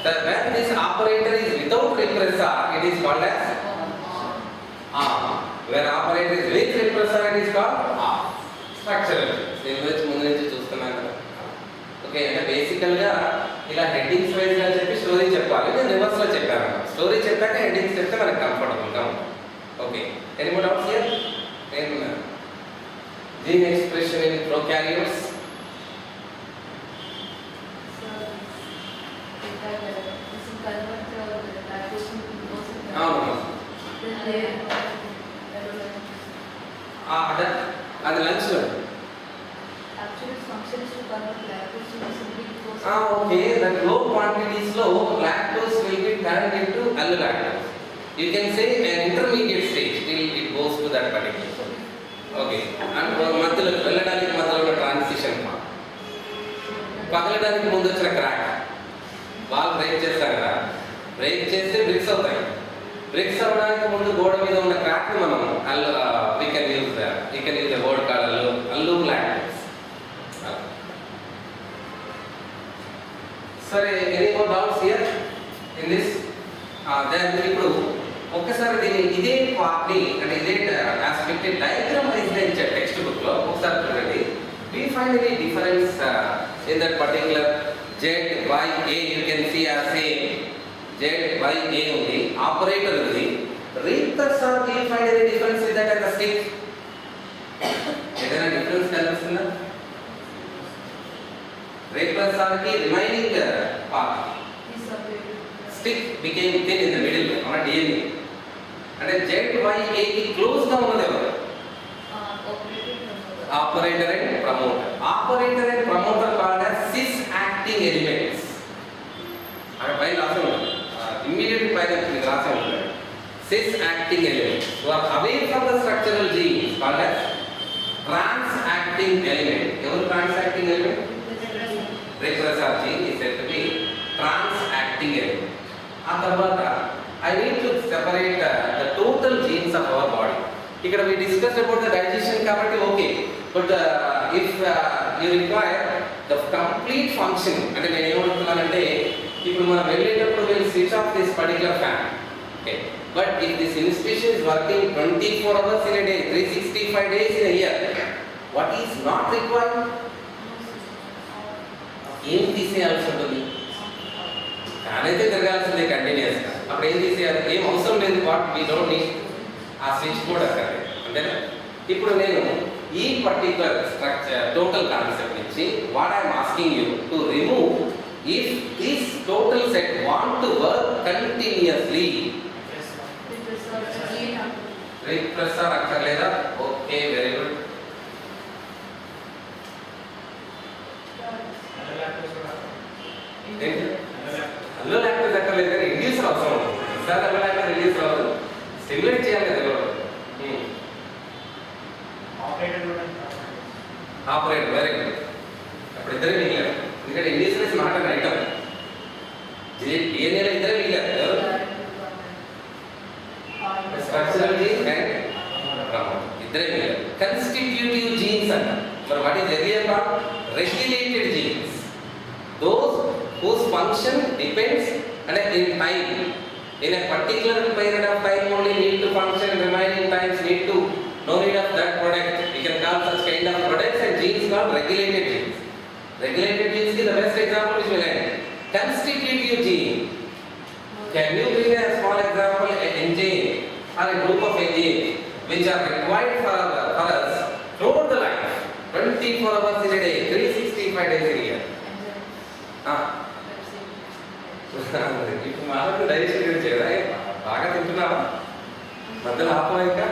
That when this operator is without repressor, it is called as on. When operator is with repressor, it is called off. Structural. దీని గురించి ముందు నుంచి చూస్తున్నాం కదా. Okay, అంటే బేసికల్గా ఇలా headings వైజ్గా చెప్పి స్టోరీ చెప్పాలి. నేను రివర్స్లో చెప్పాను. స్టోరీ చెప్పాక హెడ్డింగ్స్ చెప్తే మనకు కంఫర్టబుల్గా ఉంటుంది. Okay, any more doubts here? Gene expression in prokaryotes. అవును, అది లంచ్లో. Okay, that low quantities low lactose will be turned into allolactose. You can say an intermediate stage till it goes to that particular. Okay, and మధ్యలో వెళ్ళడానికి మధ్యలో transition పగలడానికి ముందు వచ్చిన crack ball break చేస్తాం కదా, బ్రేక్ చేస్తే బ్రిక్స్ అవుతాయి. Bricks అవ్వడానికి ముందు గోడ మీద ఉన్న క్రాక్ మనం we can use the word called allolactose. సరే, any more doubts here in this? Then ఇప్పుడు ఒక్కసారి దీన్ని ఇదే పార్ట్ని అంటే ఇదే ఆస్పెక్ట్ డయాగ్రామ్ వైజ్గా ఇచ్చారు టెక్స్ట్ బుక్లో. ఒకసారి చూడండి. we find any difference in that particular ZYA? you can see as same ZYA ఉంది, ఆపరేటర్ ఉంది. repressor, do you find any difference with that and the stick? ఏదైనా డిఫరెన్స్ కనిపిస్తుందా? repressor ki remaining part stick became thin in the middle on a DNA. అంటే ZYA కి close గా ఉన్నది ఎవరు? operator and promoter. Operator and promoter called as cis acting elements. అక్కడ పైన రాసి ఉంది, ఇమ్మీడియట్ పైన రాసి ఉంది cis acting elements who are away from the structural genes called as trans acting element. ఎవరు trans acting element? repressor gene is said to be trans acting element. ఆ తర్వాత I need to separate the total genes of our body. ఇక్కడ we discussed about the digestion కాబట్టి okay, but if you require the complete function, అంటే నేను ఏమంటున్నానంటే ఇప్పుడు మనం వెళ్ళేటప్పుడు we'll switch off this particular fan, okay, but if this institution is working 24 hours in a day, 365 days in a year, what is not required? ఏం తీసేయాల్సి ఉంటుంది? కానైతే తిరగాల్సిందే కంటిన్యూస్గా. అప్పుడు ఏం తీసేయాలి? ఏం అవసరం లేదు. వాట్ వీ డోంట్ నీడ్ ఆ స్విచ్ బోర్డ్ అక్కర్లేదు, అంతేనా? ఇప్పుడు నేను ఈ పర్టికులర్ స్ట్రక్చర్ టోటల్ కాన్సెప్ట్ నుంచి what I'm asking you to remove if this total set want to work continuously. Repressor అక్కర్లేదా? Okay, very good. allolactose అక్కర్లేదు కానీ ఇండ్యూసర్ అవసరం ఉంటుంది. సార్ allolactose ఇండ్యూసర్ అవ్వదు, స్టిమ్యులేట్ చేయాలి కదా. Operator very good. అప్పుడు ఇద్దరే మిగిలారు, ఎందుకంటే inducer is not an item. డిఎన్ఏలో ఇద్దరే మిగిలారు, స్ట్రక్చరల్ జీన్ అండ్ ప్రమోటర్, ఇద్దరే మిగిలారు. కన్స్టిట్యూటివ్ జీన్స్ అంటారు. మరి what is earlier called regulated jeans, those whose function depends in time. In a particular period of time only need to function, remaining times need to no need of that product. We can call such kind of products and genes called regulated genes. Regulated genes is the best example which will end. Constitutive gene. Can you bring a small example, an enzyme or a group of enzymes which are required for us throughout the ఇప్పుడు మామూలు digestion గురించి కదా బాగా తింటున్నావా? మధ్యలో ఆపవా ఇంకా?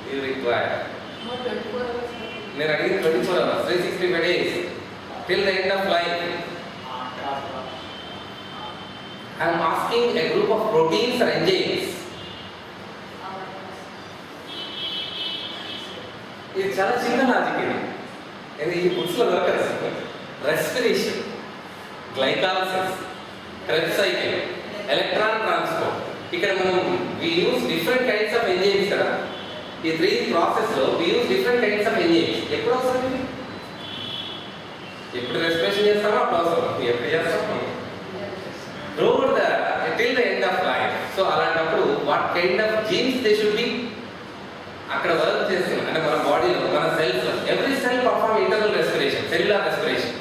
You require నేను అడిగింది 24 hours, 365 days till the end of life. I am asking a group of proteins or enzymes. ఇది చాలా చిన్న లాజిక్ ఇది ఈ బుక్స్లో దొరకదు. Respiration, glycolysis, Krebs cycle, electron transport. ఇక్కడ మనం we use different kinds of enzymes కదా. ఈ 3 ప్రాసెస్లో we use different kinds of enzymes. ఎప్పుడు అవసరం? ఎప్పుడు రెస్పిరేషన్ చేస్తామో అప్పుడు అవసరం. ఎప్పుడు చేస్తాం? Throughout the till the end of life. So అలాంటప్పుడు what kind of genes they should be అక్కడ వర్క్ చేస్తుంది. అంటే మన బాడీలో మన cells every cell perform internal respiration, cellular respiration.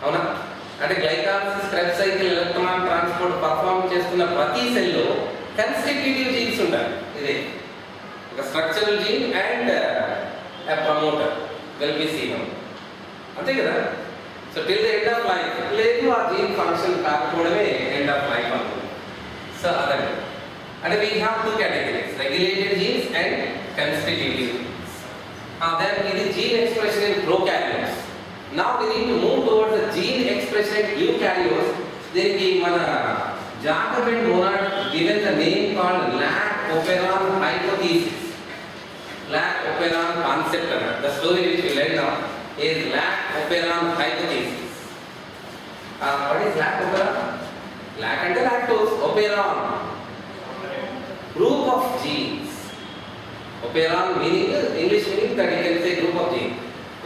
అవునా? అంటే glycolysis, Krebs cycle, electron transport perform చేస్తున్న ప్రతి సెల్లో కన్స్టిట్యూటివ్ జీన్స్ ఉంటాయి. ఇది ఒక structural gene and promoter will be seen. అంతే కదా? So till the end of life. లేదు ఆ జీన్ ఫంక్షన్ కాకపోవడమే ఎండ్ ఆఫ్ లైఫ్ అనుకుంటుంది. సో అదండి. అంటే we have 2 categories, regulated genes and constitutive genes. Then ఇది gene expression in prokaryotes. Now we need to move towards the gene expression in eukaryotes. దీనికి మన జాకబెన్ monad given the name called Lac-Operon hypothesis. Lac-Operon concept. The story which we learned now is Lac-Operon hypothesis. What is Lac-Operon? Lac అంటే lactose, operon group of genes. Operon meaning English meaning that you can say group of genes.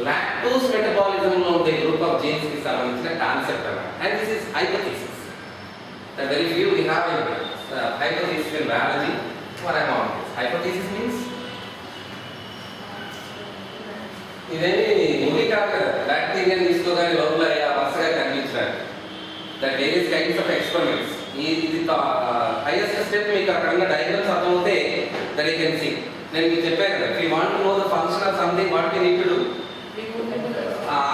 Lactose metabolism లో ఉండే group of genes కి సంబంధించిన concept అన్నమాట. And this is hypothesis. The very few we have in hypothesis in biology. What am I on this? Hypothesis means ఇదేమి movie కాదు కదా. బ్యాక్టీరియాని తీసుకోగానే లోపల వరుసగా కనిపించడానికి. That various kinds of experiments. ఇది హైయెస్ట్ స్టెప్. మీకు అక్కడ ఉన్న డయాగ్రామ్స్ అర్థమవుతే దట్ యూ కెన్ సీ. నేను మీకు చెప్పాను కదా, if you want to know the function of something what you need to do.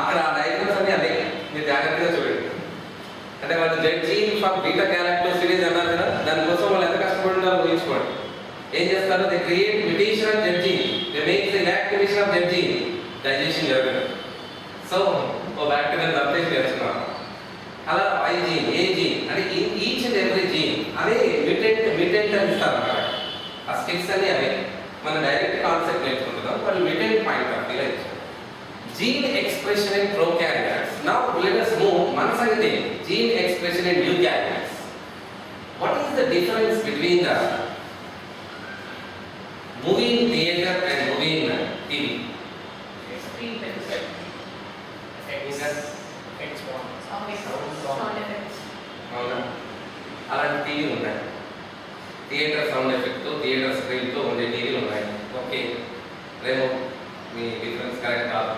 అక్కడ ఆ డయాగ్రామ్స్ అన్నీ అదే. మీరు జాగ్రత్తగా చూడండి. అంటే వాళ్ళు Z gene for beta galactosidase అన్నారు కదా, దానికోసం వాళ్ళు ఎంత కష్టపడుతున్నారో ఊహించుకోండి. ఏం చేస్తారు? They create mutation of Z gene, they make the activation of Z gene, digestion జరగదు. సో ఓ బ్యాక్టీరియా అప్డేట్ చేస్తున్నారు. అలా ఐ జీన్, ఏ జీన్ అంటే ఈచ్ అండ్ ఎవ్రీ జీన్ అదే మ్యూటెంట్ అని ఇస్తారు అన్నమాట. ఆ స్టిక్స్ అన్ని అవే. మన డైరెక్ట్ కాన్సెప్ట్ నేర్చుకుంటున్నాం, వాళ్ళు మ్యూటెంట్ పాయింట్ ఆఫ్ వ్యూ ఇచ్చారు. Gene expression in prokaryotes. Now let us move మన సంగతి gene expression in eukaryotes. What is the difference between the movie in theatre and movie in TV? అవునా? అలాంటి టీవీలు ఉన్నాయి. Theatre sound ఎఫెక్ట్తో, theatre స్క్రీన్తో ఉండే టీవీలు ఉన్నాయి. ఓకే, రేమో మీ డిఫరెన్స్ కరెక్ట్ కాదు.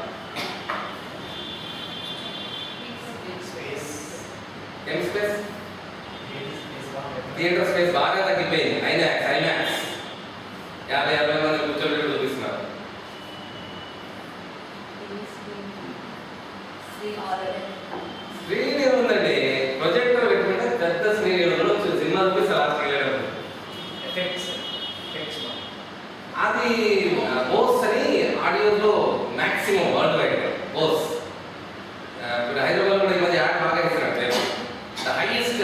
ఏం స్పేస్? థియేటర్ స్పేస్ బాగా తగ్గిపోయింది. ఐమాక్స్ 50-60 మంది కూర్చోబెట్టి చూపిస్తున్నారు. స్క్రీన్ ఏముందండి, ప్రొజెక్టర్ పెట్టుకుంటే పెద్ద స్క్రీన్ చూడొచ్చు. సినిమా చూపిస్తే ఆ స్క్రీన్ అది బోస్ అని ఆడియోలో మ్యాక్సిమం వరల్డ్ వైడ్ బోస్. ఇప్పుడు హైదరాబాద్ కూడా ఈ మధ్య యాడ్ బాగా ఇస్తున్నారు. The highest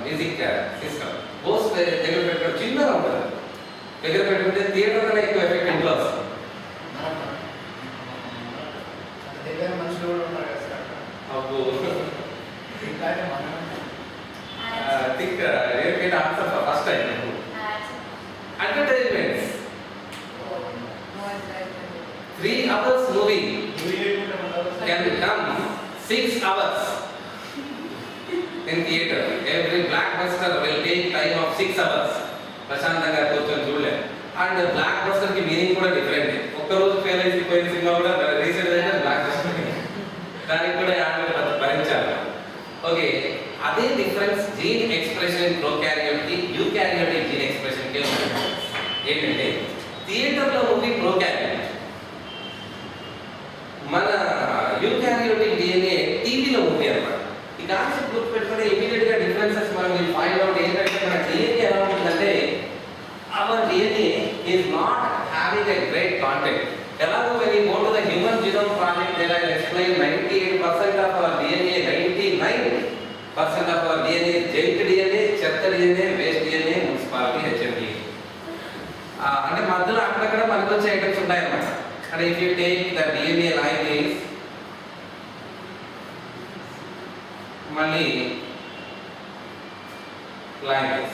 music system Bose దగ్గర పెట్టుకుంటే చిన్నగా ఉంటుంది. దగ్గర పెట్టుకుంటే థియేటర్ కన్నా ఎక్కువ ఎఫెక్ట్ ఇంట్లో వస్తుంది. First time advertisements. 3 hours movie can become 6 hours in theater. Every blockbuster will take time of 6 hours. ప్రశాంతంగా కూర్చొని చూడలే. అండ్ బ్లాక్ బస్టర్ కి మీనింగ్ కూడా డిఫరెంట్. ఒక్కరోజు ఫెయిల్ అయిపోయిన సినిమా కూడా రీసెంట్ అయితే బ్లాక్ బస్టర్, దానికి కూడా యాడ్ భరించాలి. ఓకే, అదే డిఫరెన్స్ జీన్ ఎక్స్ప్రెషన్ ఇన్ ప్రోకారియోట్కి యూకారియోటిక్ జీన్ ఎక్స్ప్రెషన్కి ఏంటంటే, థియేటర్లో మూవీ ప్రోకారియోట్, మన యూకారియోటిక్ డిఎన్ఏ టీవీలో మూవీ అన్నమాట. ఇక And if you take the DNA like this, మళ్ళీ like this.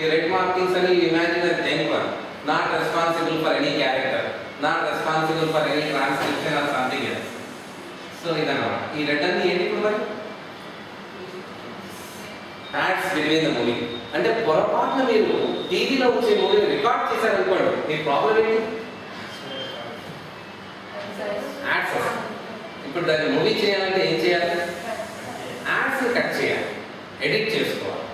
ఈ red markings అని you imagine as junk one, not responsible for any character, not responsible for any transcription or something else. So ఇదన్నమాట. ఈ red అన్ని ఏంటి ఇప్పుడు మరి ads between the movie. అంటే పొరపాటున మీరు టీవీలో వచ్చే మూవీని రికార్డ్ చేశారనుకోండి, మీ ప్రాబ్లం ఏంటి? యాడ్స్ వస్తాయి. ఇప్పుడు దాన్ని మూవీ చేయాలంటే ఏం చేయాలి? యాడ్స్ని కట్ చేయాలి, ఎడిట్ చేసుకోవాలి,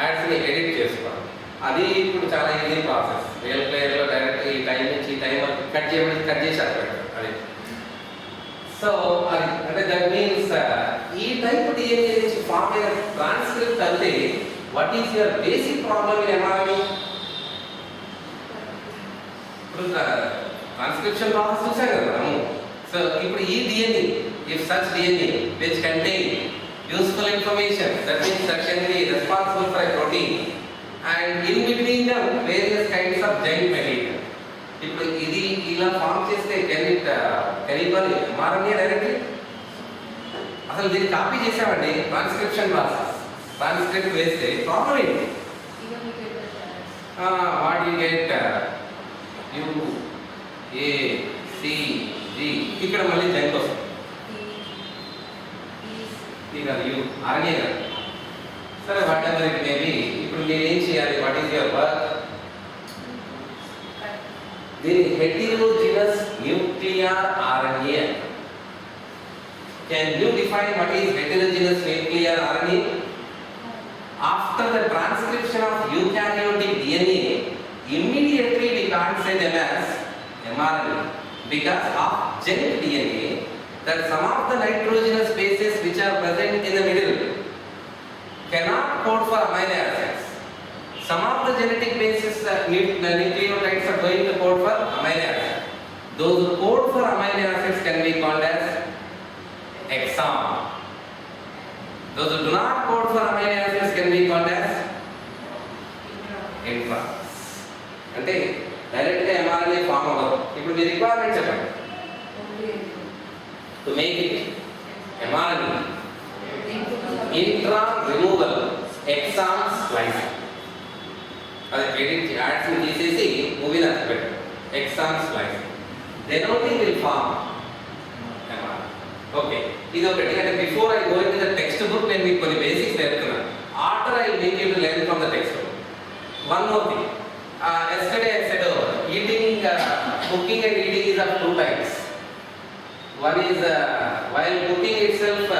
యాడ్స్ని ఎడిట్ చేసుకోవాలి. అది ఇప్పుడు చాలా ఈజీ ప్రాసెస్. రియల్ ప్లేయర్లో డైరెక్ట్ ఈ టైం నుంచి ఈ టైం వరకు కట్ చేయమని కట్ చేసి అక్కడ అది. సో అది అంటే దట్ మీన్స్ ఈ టైప్ డిఎన్ఏ నుంచి ఫామ్ అయిన ట్రాన్స్క్రిప్ట్ అంటే what is your basic problem in MRI? ఇప్పుడు ట్రాన్స్క్రిప్షన్ ప్రాసెస్ చూసాం కదా మనము. సో ఇప్పుడు ఈ DNA, if such DNA which contain useful information, that means that can be responsible for a protein, and in between them various kinds of giant material. ఇప్పుడు ఇది ఇలా form చేస్తే కెన్ మారని డైరెక్ట్లీ అసలు దీన్ని కాపీ చేసామండి ట్రాన్స్క్రిప్షన్ ప్రాసెస్. ట్రాన్స్క్రిప్ట్ వేస్తే problem ఏంటి? What you get U A C G, ఇక్కడ మళ్ళీ జంక్ వస్తుంది. కాదు యూ ఆర్గే కాదు. సరే whatever it may be. ఇప్పుడు మీరు ఏం చేయాలి? What is your work? దీని heterogeneous nuclear RNA. Can you define what is heterogeneous nuclear RNA? After the transcription of eukaryotic DNA, immediately we can't say them as mRNA because of junk DNA, that some of the nitrogenous bases which are present in the middle cannot code for amino acids. Some of the genetic bases, the nucleotides are going to code for amino acids. Those who code for amino acids can be called as exon. Those who do not code for amino acids can be called as introns. అంటే డైరెక్ట్గా mRNA form అవ్వదు. ఇప్పుడు మీ requirement చెప్పండి. To make it mRNA, intron removal, exon splicing. అది edit ads ని తీసేసి మూవీని అతిపెట్టు exon splicing. Then only will form mRNA. ఓకే, ఇది ఒకటి. అంటే before I go into the textbook నేను మీకు కొన్ని బేసిక్స్ నేర్పుతున్నాను. After I make you to learn from the textbook. One more thing, yesterday I said eating, cooking and eating is of two types. One is while cooking itself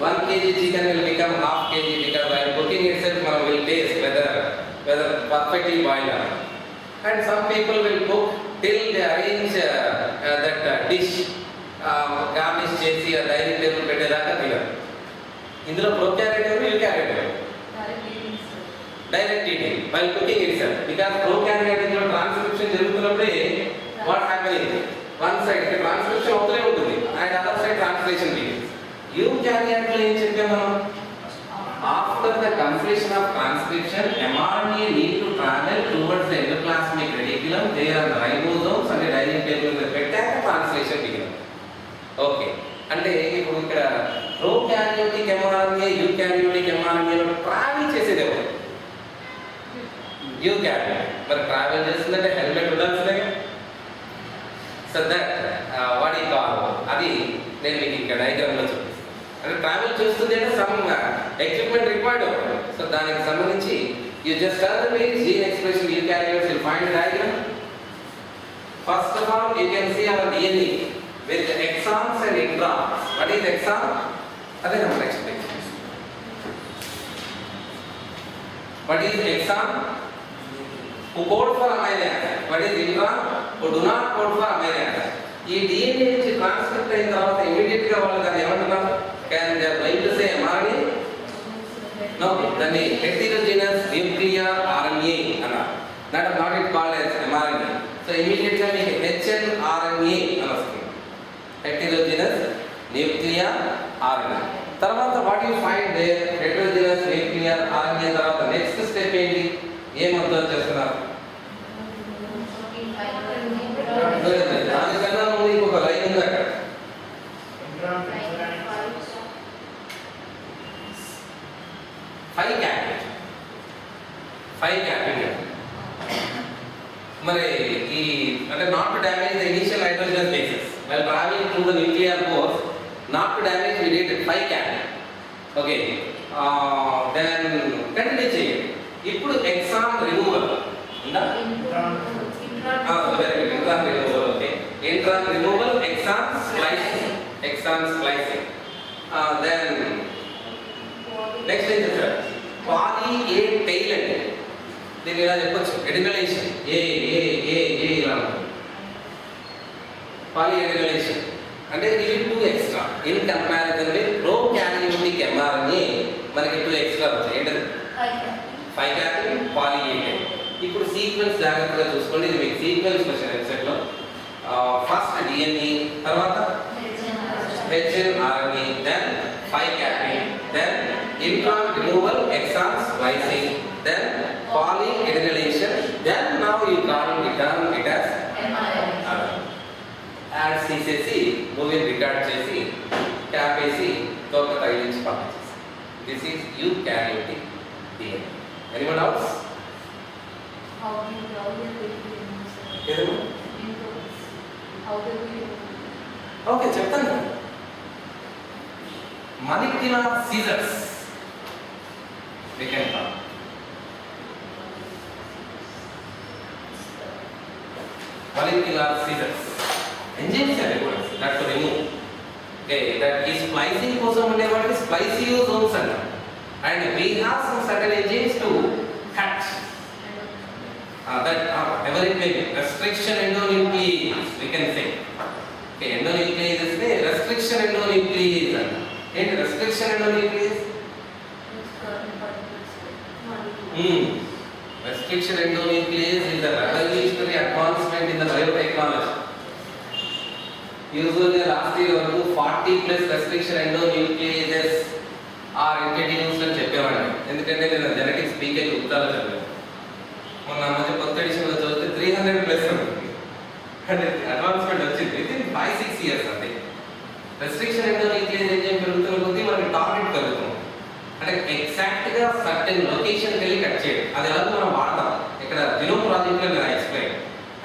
1 kg chicken will become half kg, because while cooking itself one will taste whether perfectly boiled or not. And some people will cook till they arrange that dish garnish చేసి dining table పెట్టేదాకా తినరు. ఇందులో prokaryote eukaryote direct eating while cooking itself, because prokaryote లో transcription జరుగుతున్నప్పుడే what happening, one side transcription అవుతూనే ఉంటుంది and other side translation begins. Eukaryote లో ఏం చెప్పాం మనం? After the completion of transcription mRNA need to travel towards the endoplasmic reticulum. There are ribosomes and dining table మీద పెట్టాక translation begins. Okay, అంటే ఇప్పుడు ఇక్కడ ప్రోకార్యోటిక్ mRNA యూకార్యోటిక్ mRNA లో ట్రావెల్ చేసేది ఎవరు? యూకార్యోట్. మరి ట్రావెల్ చేస్తుందంటే హెల్మెట్ ఉండాల్సిందే. So that what you call, అది నేను మీకు ఇక్కడ డయాగ్రామ్ లో చూపిస్తాను. అంటే ట్రావెల్ చేస్తుంది అంటే సమ్ ఎక్విప్మెంట్ రిక్వైర్డ్. సో దానికి సంబంధించి you just turn the page, gene expression eukaryotes will find the diagram. First of all you can see our DNA with exons and introns. What is exon? That is our explanation. What is exon? Who code for amino acid. What is intron? Who do not code for amino acid. ఈ DNA నుంచి transcript అయిన తర్వాత immediate గా వాళ్ళు దాన్ని ఏమంటున్నారు? Can they are going to say mRNA? No, దాన్ని heterogeneous nuclear RNA అన్నారు. That is not it called as mRNA. So immediate గా మీకు hnRNA అని వస్తుంది. Heterogeneous nuclear RNA. తర్వాత what you find there? heterogeneous nuclear RNA తర్వాత next step ఏంటి? ఏం అబ్జర్వ్ చేస్తున్నారు? 5 capping. 5 capping. మరి ఈ అంటే not to damage the initial hydrogen bases while traveling through the nuclear pores, not to damage we did 5 capping. Okay then continue చేయండి. ఇప్పుడు exon removal ఉందా? Very good. Intron removal. Okay, intron removal, exon splicing. Exon splicing. Then next ఏం చెప్పారు? Poly A tile అంటే దీన్ని ఇలా చెప్పొచ్చు, ఎడినలేషన్. ఏ ఏ ఏ ఏ ఇలా పాలీ ఎడినలేషన్ అంటే ఇది 2 extra in comparison with prokaryotic mRNA. మనకి 2 ఎక్స్ట్రా వచ్చాయి. ఏంటది? 5 క్యాపింగ్, పాలీ ఏ టైల్. ఇప్పుడు సీక్వెన్స్ జాగ్రత్తగా చూసుకోండి. ఇది మీకు సీక్వెన్స్ క్వశ్చన్ వెబ్సైట్ లో. ఫస్ట్ DNA, తర్వాత hnRNA, then 5 capping, then intron removal, exon splicing, then polyadenylation, then now you term it as mRNA. Add చేసేసి మూవీని రికార్డ్ చేసి క్యాప్ వేసి తోక తగిలించి పంపించేసి. This is eukaryotic DNA. Anyone else? Okay, చెప్తాను. molecular scissors we can talk. Molecular scissors enzymes are required that to remove. Okay, that is splicing కోసం ఉండేవాటి spliceosomes అంటారు. And we have some certain enzymes to cut that whatever it may be, restriction endonuclease we can say. Okay, endonuclease is the restriction endonuclease అంటారు. ఏంటి restriction endonuclease? Restriction endonuclease is a revolutionary advancement in the biotechnology. Usually last year వరకు 40+ restriction endonucleases are introduced అని చెప్పేవాడిని. ఎందుకంటే నేను genetics పీకే ఉత్తరాలు చదివాను. మొన్న మధ్య కొత్త ఎడిషన్లో చదివితే 300+ ఉంటుంది. అంటే అడ్వాన్స్మెంట్ వచ్చింది వితిన్ 5-6 years అంతే. రెస్ట్రిక్షన్ ఎండోన్యూక్లియస్ ఎంజైమ్ పెరుగుతున్న కొద్దీ మనకి టార్గెట్ పెరుగుతుంది. అంటే ఎగ్జాక్ట్గా సర్టెన్ లొకేషన్కి వెళ్ళి కట్ చేయడం. అది ఎలాగో మనం వాడతాం. ఇక్కడ జినోమ్ ప్రాజెక్ట్లో నేను ఎక్స్ప్లెయిన్.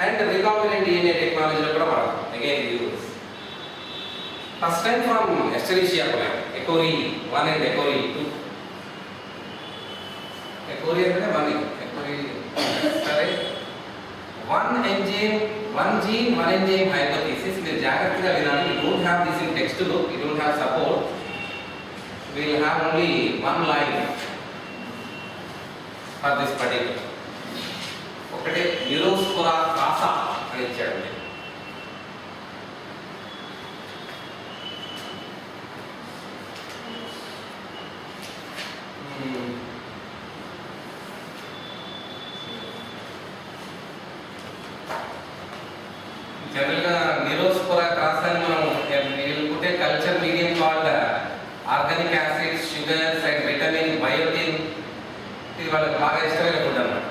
అండ్ రికాంబినెంట్ DNA టెక్నాలజీలో కూడా వాడతాం. Again use first time from Escherichia plant, EcoR 1 and EcoR 2. EcoR అంటే 1, ఎకోరీ సరే. 1 enzyme, 1 gene, 1 enzyme hypothesis. మీరు జాగ్రత్తగా వినాలి. You don't have this in textbook, you don't have support. We will have only one line for this particular. ఒకటే న్యూరోస్పోరా క్రాసా అని ఇచ్చాడు. జనరల్గా న్యూరోస్పోరా క్రాసా అని మనం పుట్టే culture medium called organic acids, sugars and vitamin, biotin. ఇది వాళ్ళకి బాగా ఇష్టమైన ఫుడ్ అన్నమాట.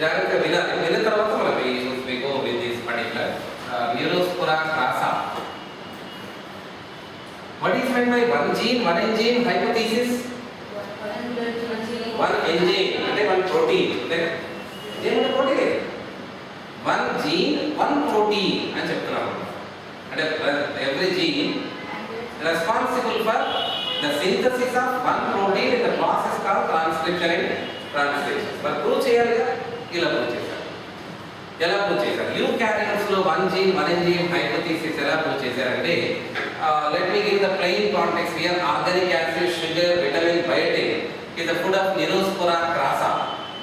జాగ్రత్తగా వినాలి. విన్న తర్వాత మనకి మీకు with this particular Neurospora crassa. What is meant by 1 gene, 1 enzyme hypothesis? 1 enzyme అంటే 1 ప్రోటీన్. అంటే ప్రోటీన్ 1 gene, 1 protein అని చెప్తున్నాము. అంటే every gene responsible for the synthesis of 1 protein in the process called transcription and translation. మరి prove చేయాలిగా. ఇలా prove చేశారు. ఎలా ప్రూవ్ చేశారు? యూకారియోట్స్ లో 1 gene, 1 enzyme hypothesis ఎలా ప్రూవ్ చేశారంటే, let me give the plain context here. Organic acid, sugar, vitamin, biotin is the food of Neurospora crassa.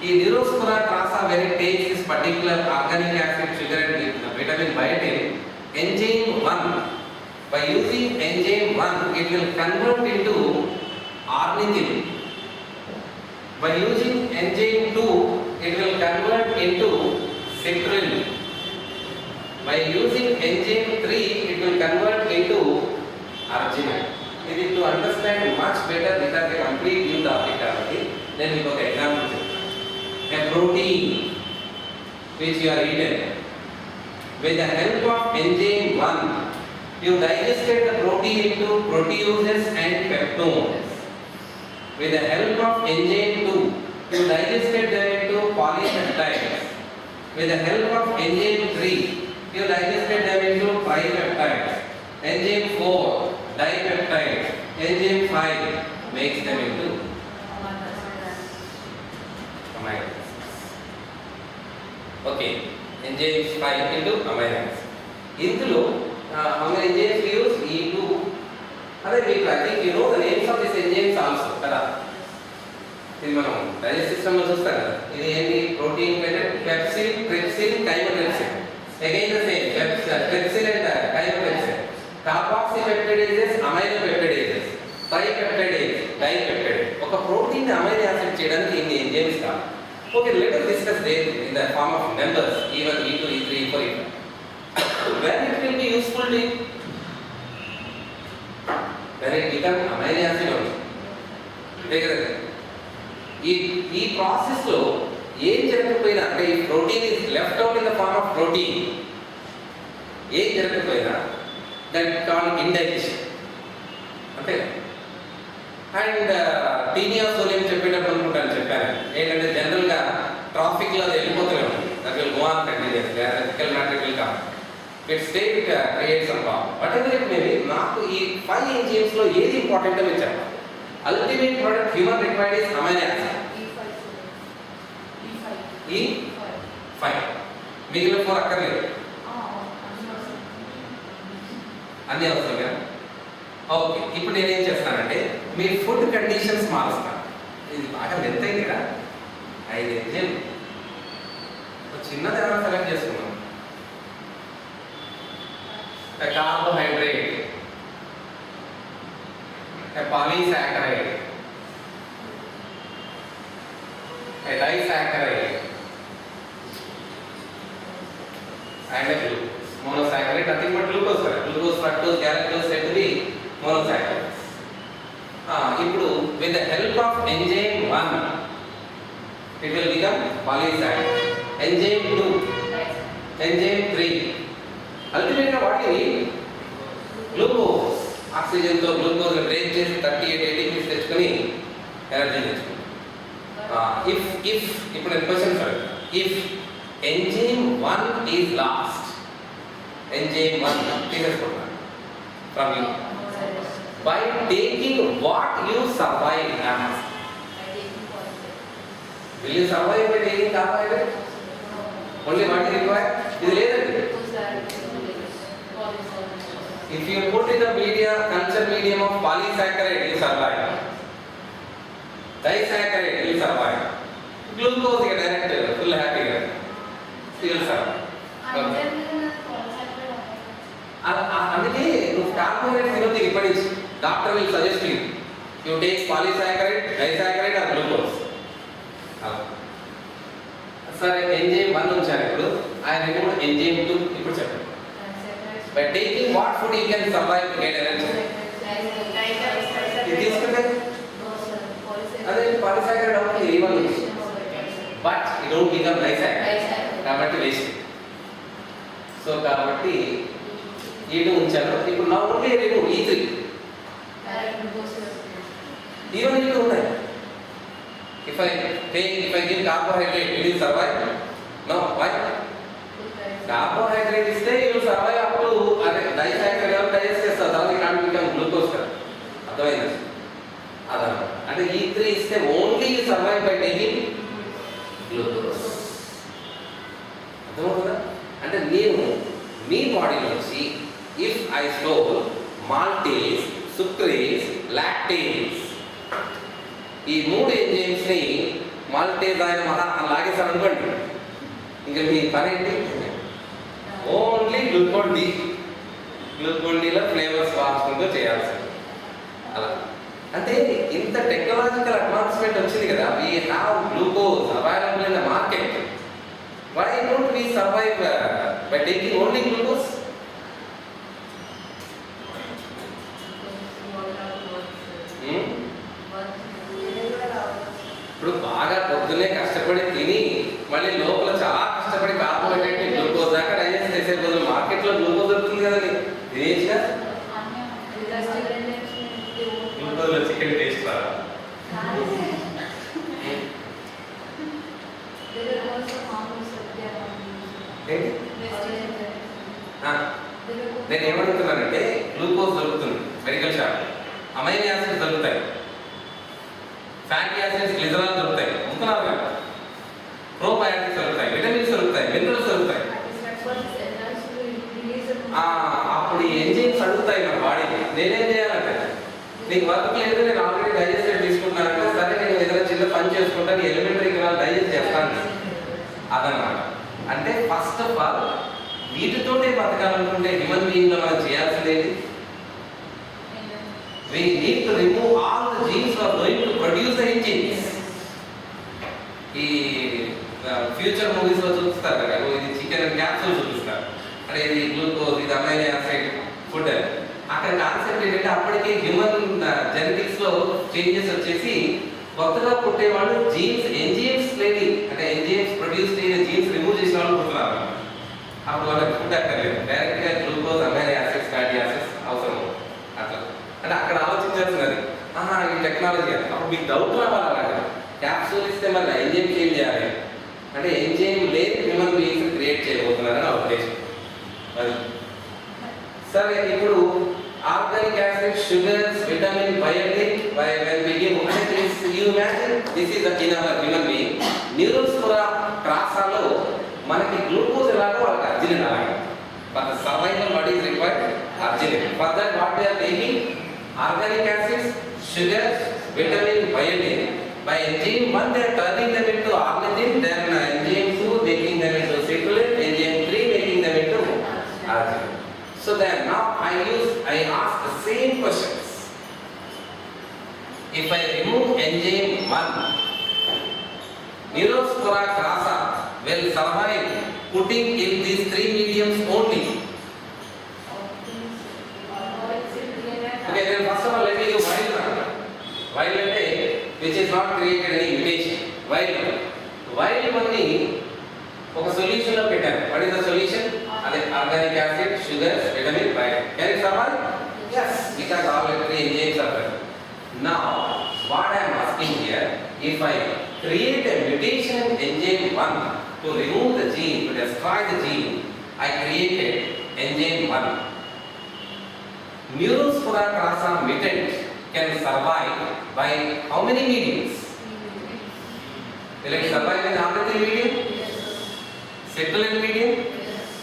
ఈ న్యూరోస్పోరా క్రాసా when it takes this particular organic acid, sugar and vitamin, biotin, enzyme 1, by using enzyme 1 it will convert into ornithine. By using enzyme 2 it will convert into citrulline. By using enzyme 3 it will convert into arginine. This is to understand much better because a complete new topic కాబట్టి నేను మీకు ఒక example చెప్తాను. A protein which you are eaten, with the help of enzyme 1 you digested the protein into proteases and peptones. With the help of enzyme 2, you digested them into polypeptides. With the help of enzyme 3, you digested them into tripeptides. Enzyme 4, dipeptides. Enzyme 5 makes them into amino acids. Okay, enzymes 5 into amino acids. ఇందులో how many enzymes we use? E2. అదే మీకు I think you know the names of these enzymes also కదా. ఇది మనం digest system లో చూస్తాం కదా. ఇది ఏంటి? Protein pepsin, trypsin, chymotrypsin. Again the same trypsin and chymotrypsin. Carboxypeptidases, aminopeptidases, tripeptidase, dipeptidase. ఒక ప్రోటీన్ అమైనో యాసిడ్ చేయడానికి ఇన్ని ఎంజైమ్స్ కావాలి. Okay, let us discuss them in the form of numbers E1, E2, E3, E4, E5. When it will be useful to you? When it become amino acid only. ఈ process లో ఏం జరగకపోయినా, అంటే ఈ protein is left out in the form of protein, ఏం జరగకపోయినా that call indigestion అంతే. And Taenia solium చెప్పేటప్పుడు అనుకుంటాను చెప్పాను ఏంటంటే జనరల్గా ట్రాఫిక్లో అది వెళ్ళిపోతూనే ఉంటుంది. That will go on continuous, electrical matter will come, it state creates some problem. But ever it may be, నాకు ఈ 5 ఎంజైమ్స్ లో ఏది ఇంపార్టెంట్ అని చెప్పాను. Ultimate product human required is amino acid E5. మిగిలిన 4 అక్కర్లేదు, అన్నీ అవసరం కదా. ఓకే, ఇప్పుడు నేనేం చేస్తానంటే మీ ఫుడ్ కండిషన్స్ మారుస్తాను. ఇది బాగా మెత్తైంది కదా, 5 ఎంజైమ్ చిన్నది ఏమైనా సెలెక్ట్ చేసుకున్నాం. Carbohydrate, polysaccharide, a disaccharide, and a glucose. Monosaccharide, nothing but glucose. Glucose, fructose, galactose said to be monosaccharides. ఇప్పుడు with the help of enzyme 1, it will become polysaccharide. Enzyme 2, enzyme 3. Ultimately, what you need? Glucose. Oxygen తో glucose break చేసి 38 ATPs తెచ్చుకొని energy తెచ్చుకుంటాం. If ఇప్పుడు నేను question sir, if enzyme 1 is lost, enzyme 1 తీసేసుకుంటాను from you by taking what you survive. Will you survive by taking carbohydrate only what you require? ఇది లేదండి. If you put in the media, culture medium of polysaccharide, you survive. Disaccharide, you survive. Glucose, you direct, full happy, you will survive. అందుకే నువ్వు carbohydrate తినొద్దు ఇప్పటి నుంచి. Doctor will suggest you take polysaccharide, disaccharide or glucose. సరే, enzyme 1 ఉంచాను. ఇప్పుడు ఆయన remove enzyme 2. ఇప్పుడు చెప్పండి. By taking what food you can survive to get energy? It is correct. అదే పాలిసాకరైడ్ అవుతుంది E1, but it don't become disaccharide. కాబట్టి waste. So కాబట్టి E2 ఉంచాను. ఇప్పుడు నా only remove E3. E1, E2 ఉన్నాయి. If I give carbohydrate, will you survive? No. Why? Carbohydrate ఇస్తే you survive up to అదే డైసాకరైడ్ డైజెస్ట్ చేస్తారు. తర్వాత కాంట్ బికమ్ గ్లూకోజ్ కదా. అర్థమైంది అదనమాట. అంటే E3 ఇస్తే only you survive by taking glucose. అర్థమవుతుందా? అంటే నేను మీ బాడీలోంచి if I store maltase, sucrase, lactase, ఈ 3 ఎంజైమ్స్ ని మాల్టేజ్ ఆయన లాగేసాను అనుకోండి, ఇంకా మీ పని ఏంటి? Only glucon D. గ్లూకోన్ డిలో ఫ్లేవర్స్ మార్చుకుంటూ చేయాల్సింది. అలా అంటే ఇంత టెక్నాలజికల్ అడ్వాన్స్మెంట్ వచ్చింది కదా. We have glucose available in the market. Why don't we survive by taking only glucose? ఇప్పుడు బాగా పొద్దునే కష్టపడి తిని మళ్ళీ లోపల చాలా కష్టపడి కార్బోహైడ్రేట్ గ్లూకోజ్ దాకా డైజెస్ట్ చేసే బదులు మార్కెట్లో గ్లూకోజ్ దొరుకుతుంది కదా, తినేసినా గ్లూకోజ్లో చికెన్ టేస్ట్ రాదా? నేను ఏమడుగుతున్నానంటే గ్లూకోజ్ దొరుకుతుంది మెడికల్ షాప్, అమైనో యాసిడ్స్ దొరుకుతాయి, ఫ్యాటీ యాసిడ్స్ గ్లిజరాల్ దొరుకుతాయి, అమ్ముతున్నారు కదా, ప్రోబయాటిక్స్ దొరుకుతాయి, విటమిన్స్ దొరుకుతాయి, మినరల్స్ దొరుకుతాయి. అప్పుడు ఎంజైమ్స్ అడుగుతాయి మన బాడీకి. నేనేం చేయాలంటే నీకు వర్క్ లేదు, నేను ఆల్రెడీ డైజెస్టెడ్ తీసుకుంటున్నానంటే సరే నేను ఏదైనా చిన్న పని చేసుకుంటాను, ఎలిమెంటరీ వాళ్ళు డైజెస్ట్ చేస్తాను అదనమాట. అంటే ఫస్ట్ ఆఫ్ ఆల్ వీటితోటే బతకాలనుకుంటే హ్యూమన్ బీయింగ్లో మనం చేయాల్సిందేది, we need to remove all the genes who are going to produce the engines. ఈ ఫ్యూచర్ మూవీస్ లో చూపిస్తారు కదా, ఇది చికెన్ క్యాప్సూల్ చూపిస్తారు, అంటే ఇది గ్లూకోజ్, ఇది అమైనో యాసిడ్ ఫుడ్. అక్కడ కాన్సెప్ట్ ఏంటంటే అప్పటికే హ్యూమన్ జెనెటిక్స్ లో చేంజెస్ వచ్చేసి కొత్తగా పుట్టేవాళ్ళు జీన్స్ ఎంజైమ్స్ లేని, అంటే ఎంజైమ్స్ ప్రొడ్యూస్ చేయని జీన్స్ రిమూవ్ చేసిన వాళ్ళు పుడుతున్నారు. అప్పుడు వాళ్ళకి ఫుడ్ అక్కర్లేదు, డైరెక్ట్ గా glucose, amino acids, fatty acids అవసరం. అట్లా అంటే అక్కడ ఆలోచించాల్సినది ఈ టెక్నాలజీ అని. అప్పుడు మీకు డౌట్ రావాలి, అలాగే క్యాప్సూల్ ఇస్తే మళ్ళీ ఎంజైమ్ చేంజ్ చేయాలి అంటే ఎంజైమ్ లేని హ్యూమన్ బీయింగ్స్ క్రియేట్ చేయబోతున్నారని నా ఉద్దేశం. అది సరే. ఇప్పుడు organic acid, sugars, vitamin, biotin, you imagine this is in our human being. Neurospora క్రాసాలో మనకి గ్లూకోజ్ ఎలాగో వాళ్ళకి అర్జినిన్ అలాగే. For the survival what is required? Arginine. For that what they are taking? Organic acids, sugars, vitamin, biotin. By enzyme 1 they are turning them into ornithine, then enzyme 2 making them into citrulline, enzyme 3 making them into arginine. So then now I ask the same questions. If I remove enzyme 1, Neurospora crassa will survive putting in these 3 mediums only. Okay, then first of all let me give wild one. Wild అంటే which is not created any mutation. Wild one ని ఒక solution లో పెట్టారు. What is the solution? అదే organic acid, sugars, vitamin, biotin. Can it survive? Yes, because all three enzymes are present. Now, what I am asking here, if I create a mutation in enzyme 1 to remove the gene, to destroy the gene, I created enzyme 1. Neurospora crassa mutant can survive by how many mediums? Will it survive in ornithine medium? Citrulline medium?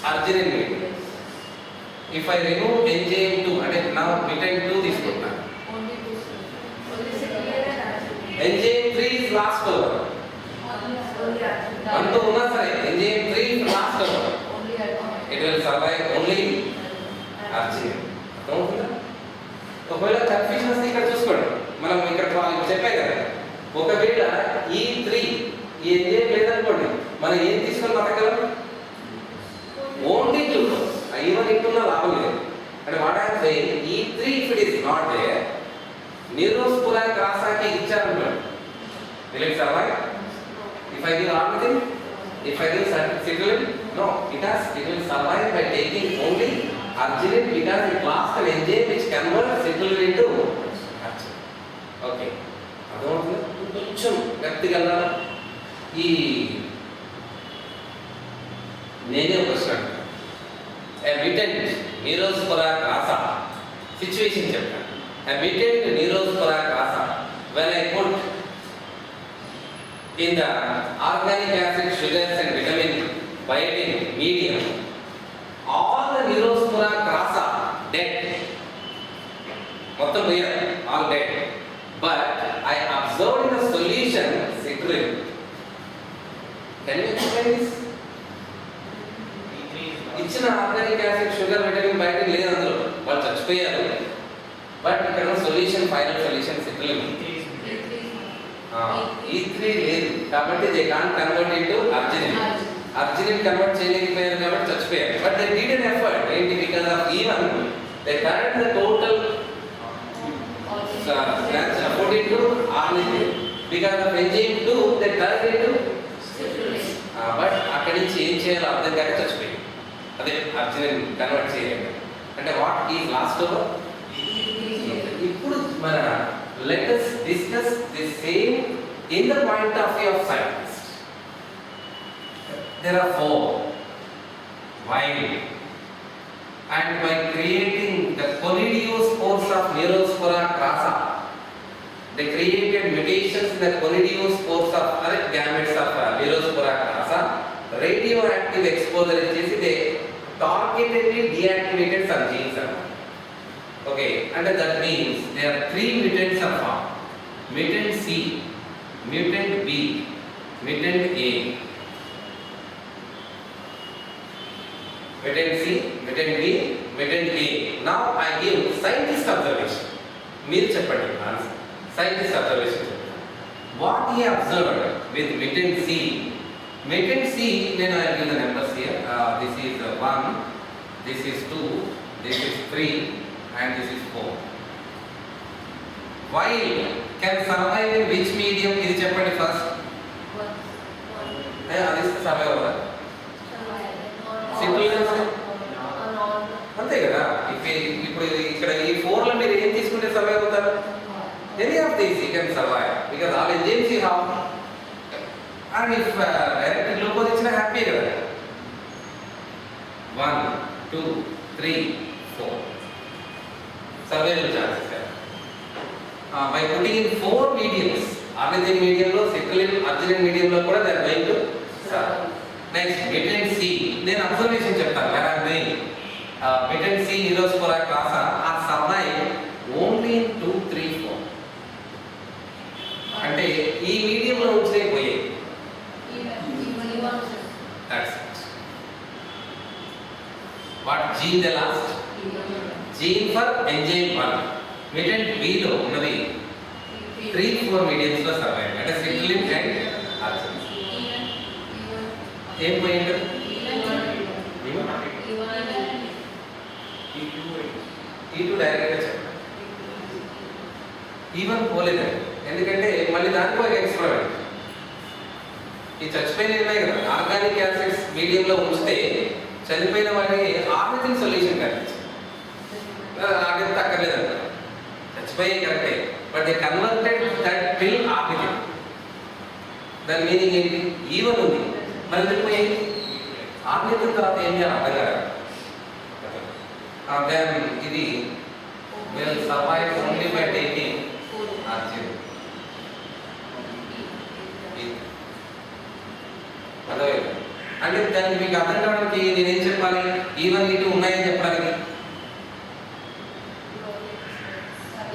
Arginine medium? If I remove enzyme 2, and now mutant 2 తీసుకుంటా, enzyme 3 is last over. 1 to ఉన్నా సరే enzyme 3 is last over. It will survive only arginine. అర్థమవుతుందా? ఒకవేళ confusion వస్తే ఇక్కడ చూసుకోండి, మనం ఇక్కడ చెప్పాం కదా, ఒకవేళ E3 ఈ ఎంజైమ్ లేదనుకోండి, మనం ఏం తీసుకొని బతకగలం? Only glucose. ఈవెన్ ఇట్టున్న లాభం లేదు. అంటే what I am saying, E3 if it is not there, Neurospora crassaకి ఇచ్చారనుకోండి, will it survive? If I give ornithine, if I give citrulline, no, it will survive by taking only arginine because it lost an enzyme which converts citrulline into arginine. Okay, అర్థమవుతుందా? కొంచెం గట్టిగా వెళ్ళాలా? ఈ నేనే ఒక question అడుగుతాను. A mutant Neurospora crassa situation చెప్తాను. A mutant Neurospora crassa, when I put in the organic acid, sugars and vitamin, biotin medium, all the Neurospora crassa dead. మొత్తం పోయారు, all dead. But I observed in the solution citrulline. Can you explain this? ఇచ్చిన organic acid, sugar, vitamin, biotin లేదు అందులో, వాళ్ళు చచ్చిపోయారు. But ఇక్కడ solution, final solution citrulline. E3 లేదు కాబట్టి they can't convert into arginine. Arginine convert చేయలేకపోయారు కాబట్టి చచ్చిపోయారు. But they need an effort. ఏంటి? Because of even they correct the total put into ornithine. Because of enzyme 2 they turned into citrulline. But అక్కడి నుంచి ఏం చేయాలో అర్థం కాక చచ్చిపోయింది. అదే అర్జినిన్ కన్వర్ట్ చేయలేదు. అంటే వాట్ ఈజ్ లాస్ట్ ఓవర్. ఇప్పుడు మన let us discuss the same in the point of view of scientists. There are four. While and by creating the conidiospores of Neurospora crassa, they created mutations in the conidiospores of other gametes of Neurospora crassa. Radioactive exposure is they targetedly deactivated some genes. Okay, and that means there are three mutants are found: mutant C, mutant B, mutant A. Mutant C, mutant B, mutant A. Now I give scientist observation. Meer cheppandi answer. Scientist observation. What he observed with mutant C? Mutant C, then I will give the numbers here. This is 1, this is 2, this is 3, and this is 4. While can survive in which medium? Is cheppandi first. This is survival. అంతే కదా. ఇప్పుడు ఇక్కడ ఈ 4లో మీరు ఏం తీసుకుంటే survive అవుతారు? Any of these you can survive because all enzymes you have. And if direct glucose ఇచ్చినా హ్యాపీ కదా. 1, 2, 3, 4 survival chances. By putting in 4 mediums, ornithine మీడియంలో, సిట్రులిన్, అర్జినిన్ మీడియంలో కూడా they are going to survive. Next mutant C, నేను observation చెప్తాను. Where are doing mutant C Neurospora crassa are survive only in 2, 3, 4. అంటే ఈ మీడియంలో ఉంచితే పోయే. That's it. What gene the last? Gene for enzyme 1. mutant B లో ఉన్నది 3, 4 mediums లో సర్వైవ్. అంటే సిట్రులిన్ అండ్ అర్జినిన్. ఏం పోయింది? E2 డైరెక్ట్గా చెప్పండి. ఈవెన్ పోలేదండి, ఎందుకంటే మళ్ళీ దానికి ఒక ఎక్స్పెరిమెంట్. ఈ చచ్చిపోయిన ఉన్నాయి కదా ఆర్గానిక్ యాసిడ్స్ మీడియంలో ఉంచితే చనిపోయిన వాటిని ఆర్నిథిన్ సొల్యూషన్ కనిపించింది. ఆర్నిథిన్ అక్కర్లేదంట, చచ్చిపోయే కరెక్టే, but they converted that till ornithine. దాని మీనింగ్ ఏంటి? ఈవెన్ ఉంది మరి చనిపోయింది. ఆర్నిథిన్ తర్వాత ఏం చేయాలి అర్థం కాదు. దెన్ ఇది will survive only by taking arginine. అర్థమైంది అంటే దానికి మీకు అర్థం కావడానికి నేనేం చెప్పాలి? ఈవెన్ ఇటు ఉన్నాయని చెప్పడానికి.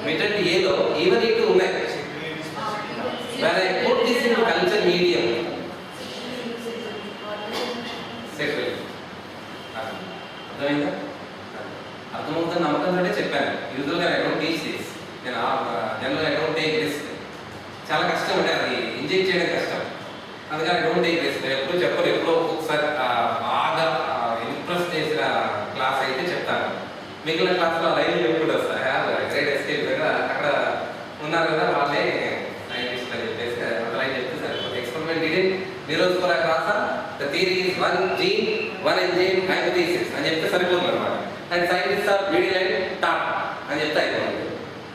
mutant A లో ఈవెన్ ఇటు ఉన్నాయి. when I put this in culture medium settle. అర్థమైందా? అర్థమవుతుంది నమ్మకంతోనే చెప్పాను. యూజువల్గా ఐ డోంట్ టీచ్ దిస్. నేను general I don't take risk. చాలా కష్టం అంటే అది ఇంజెక్ట్ చేయడం కష్టం, అందుకని ఐ డోంట్ టేక్ రిస్క్. ఎప్పుడు చెప్పరు, ఎప్పుడో ఒకసారి బాగా ఇంప్రెస్ చేసిన క్లాస్ అయితే చెప్తాను. మిగిలిన క్లాస్లో లైవ్ చెప్పుకుంటూ వస్తాను. గ్రేట్ ఎస్కేప్ దగ్గర అక్కడ ఉన్నారు కదా వాళ్ళే సైంటిస్ట్ అని చెప్పేసి లైవ్ చెప్తే సరిపోతుంది. Experiment in Neurospora crassa, the theory is 1 gene, 1 enzyme, hypothesis అని చెప్తే సరిపోతుంది అనమాట. And scientist or middle and top అని చెప్తే అయిపోతుంది.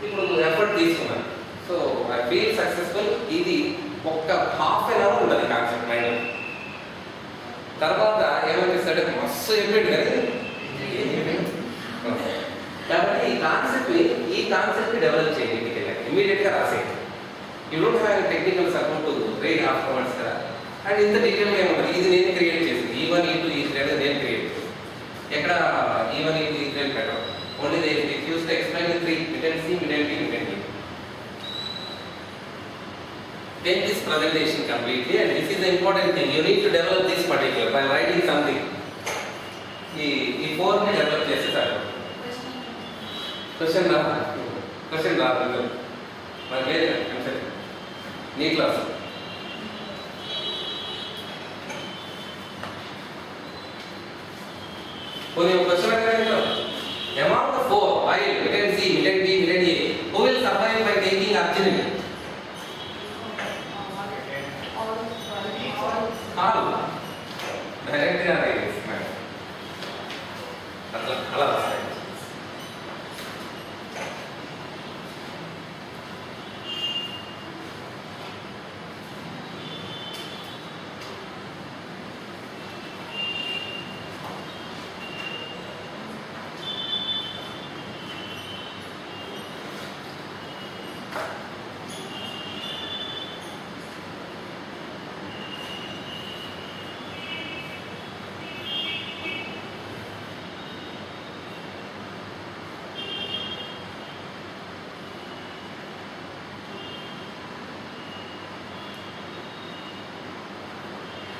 ఇప్పుడు ఎఫర్ట్ తీసుకున్నాను, సో ఐ ఫీల్ సక్సెస్ఫుల్. ఇది ఒక్క ½ an hour ఉంటుంది కాన్సెప్ట్ మైండ్. తర్వాత ఏమనిపిస్తాడు, మస్తు చెప్పిండు కానీ కాబట్టి ఈ కాన్సెప్ట్ డెవలప్ చేయండి. ఇంటికి వెళ్ళాక ఇమీడియట్గా రాసేయండి. You don't have technical support to read afterwards కదా. అండ్ ఇంత డీటెయిల్గా ఏముంటుంది, ఇది నేను క్రియేట్ చేసింది. E1, E2, E3 అనేది నేను క్రియేట్ చేసింది. ఎక్కడ E1, E2, E3 పెట్టడం, only they use to explain the 3 mutant C, mutant B, mutant A. Take this presentation completely, and this is the important thing. You need to develop this particular by writing something. ఈ 4 ని develop చేస్తారు. Question రాదు మరి లేదు answer నీ class. పోనీ ఒక question అడగండి. Among the 4, while mutant C, mutant B, mutant A, who will survive by taking arginine? All. Directly arise. అలా వస్తాయి.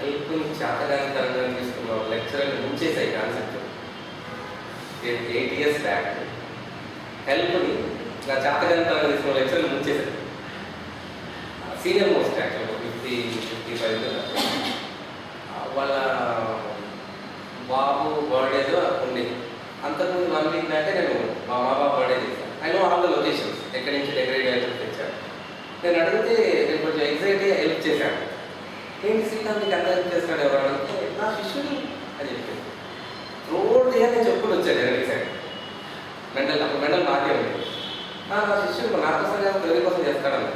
హెల్ప్ని చేతగానితనంగా తీసుకున్న లెక్చరర్ని ముంచేసాయి కాన్సెప్ట్. 8 years బ్యాక్ హెల్ప్ని ఇలా చేతగానితనంగా తీసుకున్న లెక్చరర్ని ముంచేసాయి. సీనియర్ మోస్ట్ యాక్చువల్గా 50-55 వాళ్ళ బాబు బర్త్డేతో ఉండేది. అంతకుముందు 1 week అంటే నేను మా బాబు బర్త్డే చేశాను. I know all the locations, ఎక్కడి నుంచి డెకరేట్ అయ్యేది తెచ్చాను. నేను అడిగితే నేను కొంచెం ఎగ్జైట్గా హెల్ప్ చేశాను. ఏంటి సీతా మీకు అంత హెల్ప్ చేస్తాడు ఎవరు అడిగితే నా శిష్యుడు అని చెప్పి రోడ్ దిగానే చెప్పుకుంటూ వచ్చాడు వెనక్కి సైడ్. అప్పుడు మెంటల్ మాకే ఉంది. నా శిష్యుడు నా కోసం కాదు తెలుగు కోసం చేస్తాడని.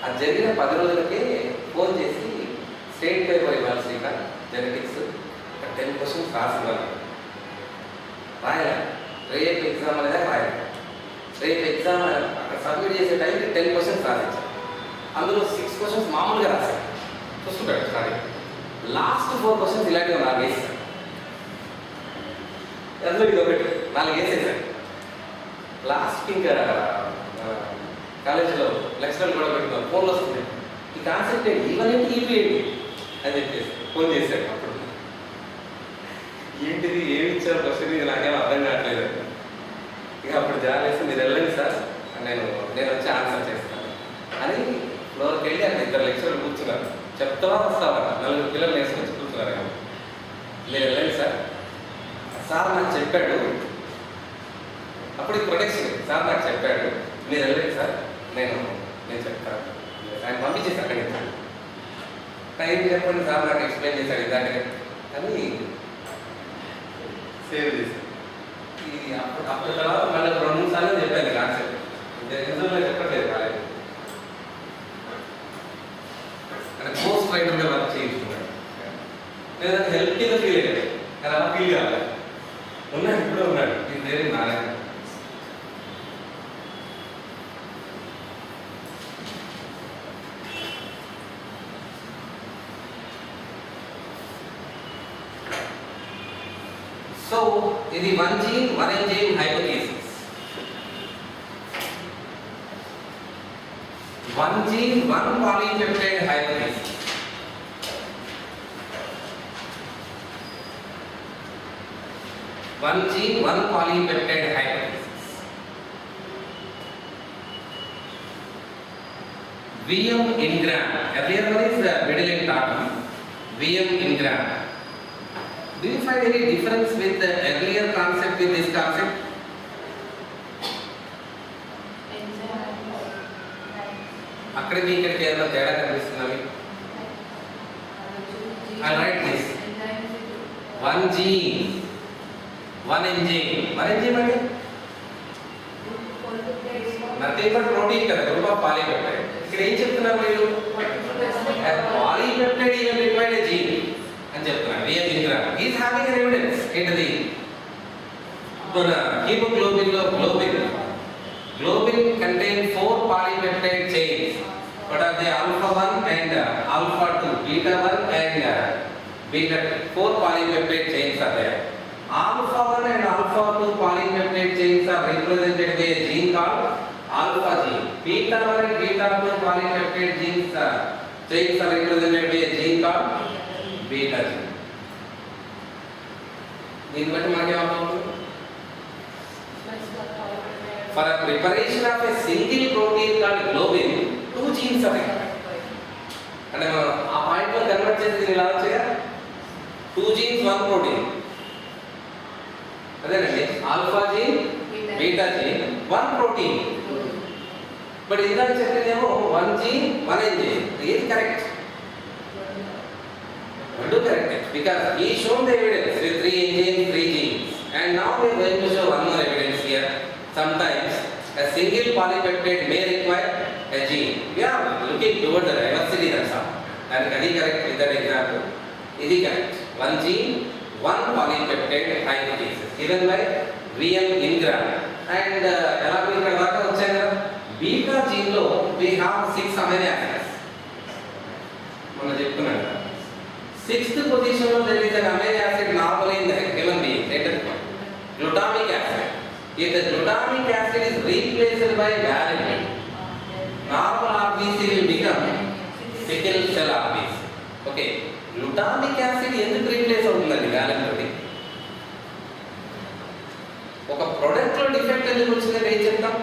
అది జరిగిన 10 రోజులకే ఫోన్ చేసి స్టేట్ పేపర్ ఇవ్వాలి శ్రీకాంత్ జెనెటిక్స్ 10 questions రాసివ్వాలి. రాయాలి. రేపు ఎగ్జామ్ అనేది రాయాలి. రేపు ఎగ్జామ్ అక్కడ సబ్మిట్ చేసే టైంకి 10 questions రాసించాలి. అందులో 6 questions మామూలుగా రాశారు. చూసుకుంటాడు స్టార్టింగ్. లాస్ట్ 4 questions ఇలాంటివి 4 వేసాడు. అందులో ఇది ఒకటి 4 వేసేసాడు. లాస్ట్కి ఇంకా కాలేజీలో లెక్చరర్ కూడా పెట్టుకున్నాను. ఫోన్లో వస్తుంది ఈ కాన్సెప్ట్ ఏంటి ఈవెన్ ఏంటి ఈపీ ఏంటి అని చెప్పేసి ఫోన్ చేశాడు. అప్పుడు ఏంటిది ఏమి ఇచ్చారు క్వశ్చన్ ఇది నాకేమో అర్థం కావట్లేదు. ఇక అప్పుడు జాలేసి మీరు వెళ్ళండి సార్ నేను వచ్చి ఆన్సర్ చేస్తాను అని ఫ్లోర్కి వెళ్ళి అక్కడ 2 లెక్చరర్లు కూర్చున్నారు. చెప్తావా వస్తావా 4 పిల్లలు వేసుకొచ్చి కూర్చున్నారు. మీరు వెళ్ళండి సార్ నాకు చెప్పాడు. అప్పుడు ప్రొటెక్షన్ సార్ నాకు చెప్పాడు మీరు వెళ్ళండి సార్ నేను చెప్తాను. ఆయన పంపించేసి అక్కడికి టైం చెప్పండి సార్ నాకు ఎక్స్ప్లెయిన్ చేశాడు ఇందాక అని సేవ్ చేశాను. ఇది అప్పుడు తర్వాత మళ్ళీ 2-3 సార్లు చెప్పాను కాన్సెప్ట్. రిజల్ట్లో చెప్పట్లేదు కాలేదు. అంటే పోస్ట్ రైటర్గా వర్క్ చేయించుకున్నాడు. లేదా హెల్ప్గా ఫీల్ అయ్యాడు. కానీ అలా ఫీల్ కావాలి. ఉన్నాడు ఇప్పుడే ఉన్నాడు. ఈ పేరు నారాయణ. సో ఇది 1 gene 1 enzyme hypothesis. 1 gene 1 polypeptide hypothesis. One gene, 1 polypeptide hypothesis. VM Ingram. Earlier one is middle term. VM Ingram. Do you find any difference with the earlier concept with this concept? అక్కడికి ఇక్కడికి ఏదైనా తేడా కనిపిస్తున్నవి? I write this. 1 gene 1 enzyme. 1 enzyme అంటే nothing but protein కదా, group of polypeptide. ఇక్కడ ఏం చెప్తున్నారు మీరు? Polypeptide even required a gene అని చెప్తున్నారు. VM Ingram is having an evidence. ఏంటిది? మన hemoglobin లో globin contain 4 polypeptide chains. What are they? Alpha 1 and alpha 2, beta 1 and beta 2. 4 polypeptide chains are there. Alpha 1 and alpha 2 polypeptide chains are represented by a gene called alpha gene. Beta 1 and beta 2 polypeptide chains are represented by a gene called beta gene. దీన్ని బట్టి మనకి ఏమవుతుంది? For a preparation of a single protein called globin, 2 genes are required. అంటే మనం ఆ point లో convert చేసి దీన్ని ఎలా చేయాలి? 2 genes 1 protein. అదేనండి alpha gene beta gene 1 protein. But ఇందాక చెప్పినేమో 1 జీన్ 1 ఎంజైమ్. ఏది కరెక్ట్? రెండు correct. Because he shown the evidence with 3 enzymes 3 genes and now we are going to show one more evidence here. Sometimes a single polypeptide may require a gene. We are looking toward the diversity, that's all. And అది correct with that example. ఇది correct. 1 gene 1 polypeptide hypothesis given by VM Ingram. And ఎలా ఇక్కడ దాకా వచ్చాం కదా, beta gene లో we have 6 amino acids. మనం చెప్తున్నాం కదా 6th position లో there is an amino acid normally in the human being. Let us go. Glutamic acid. If the glutamic acid is replaced by valine, normal RBC will become sickle cell RBC. Okay. Glutamic acid ఎందుకు replace అవుతుందండి వ్యాలెన్ తోటి? ఒక product లో defect ఎందుకు వచ్చిందంటే ఏం చెప్తాం?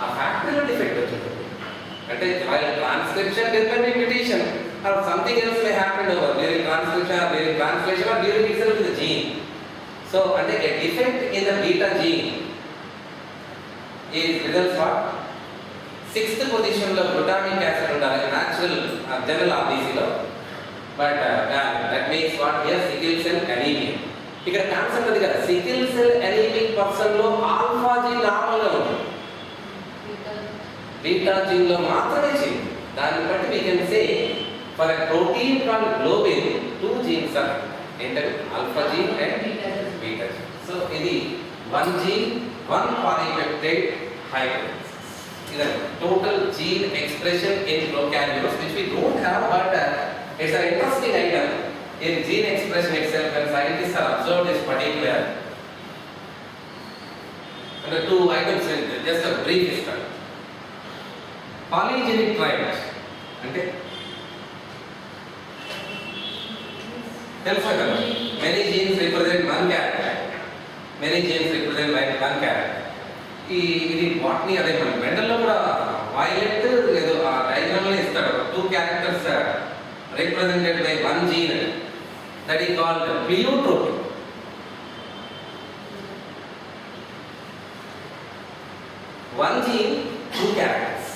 ఆ ఫ్యాక్టరీలో డిఫెక్ట్ వచ్చింది. అంటే transcription depend mutation or something else may happen over during transcription or during translation or during itself in the gene. So అంటే a defect in the beta gene is results what? 6th position లో glutamic acid ఉండాలి natural general RBC లో, but that makes what here sickle cell anemia. ఇక్కడ concept అది కదా, sickle cell anemic person లో alpha gene normal గా ఉంటుంది, beta gene లో మాత్రమే జీన్. దాన్ని బట్టి we can say for a protein called globin, 2 genes are entered, alpha gene and beta gene. So ఇది 1 gene 1 polypeptide hydrolysis. This is total gene expression in prokaryotes which we don't have, but it's an interesting item in gene expression itself. When scientists have observed this particular, and the 2 items in just a brief history. Polygenic trait అంటే తెలుసు కదా, many genes represent one character, many genes represent like one character. ఇది botany అదే మన మెండల్లో కూడా violet ఏదో ఆ diagram లో ఇస్తాడు 2 characters represented by one gene, that is called pleiotropy. One gene, 2 characters.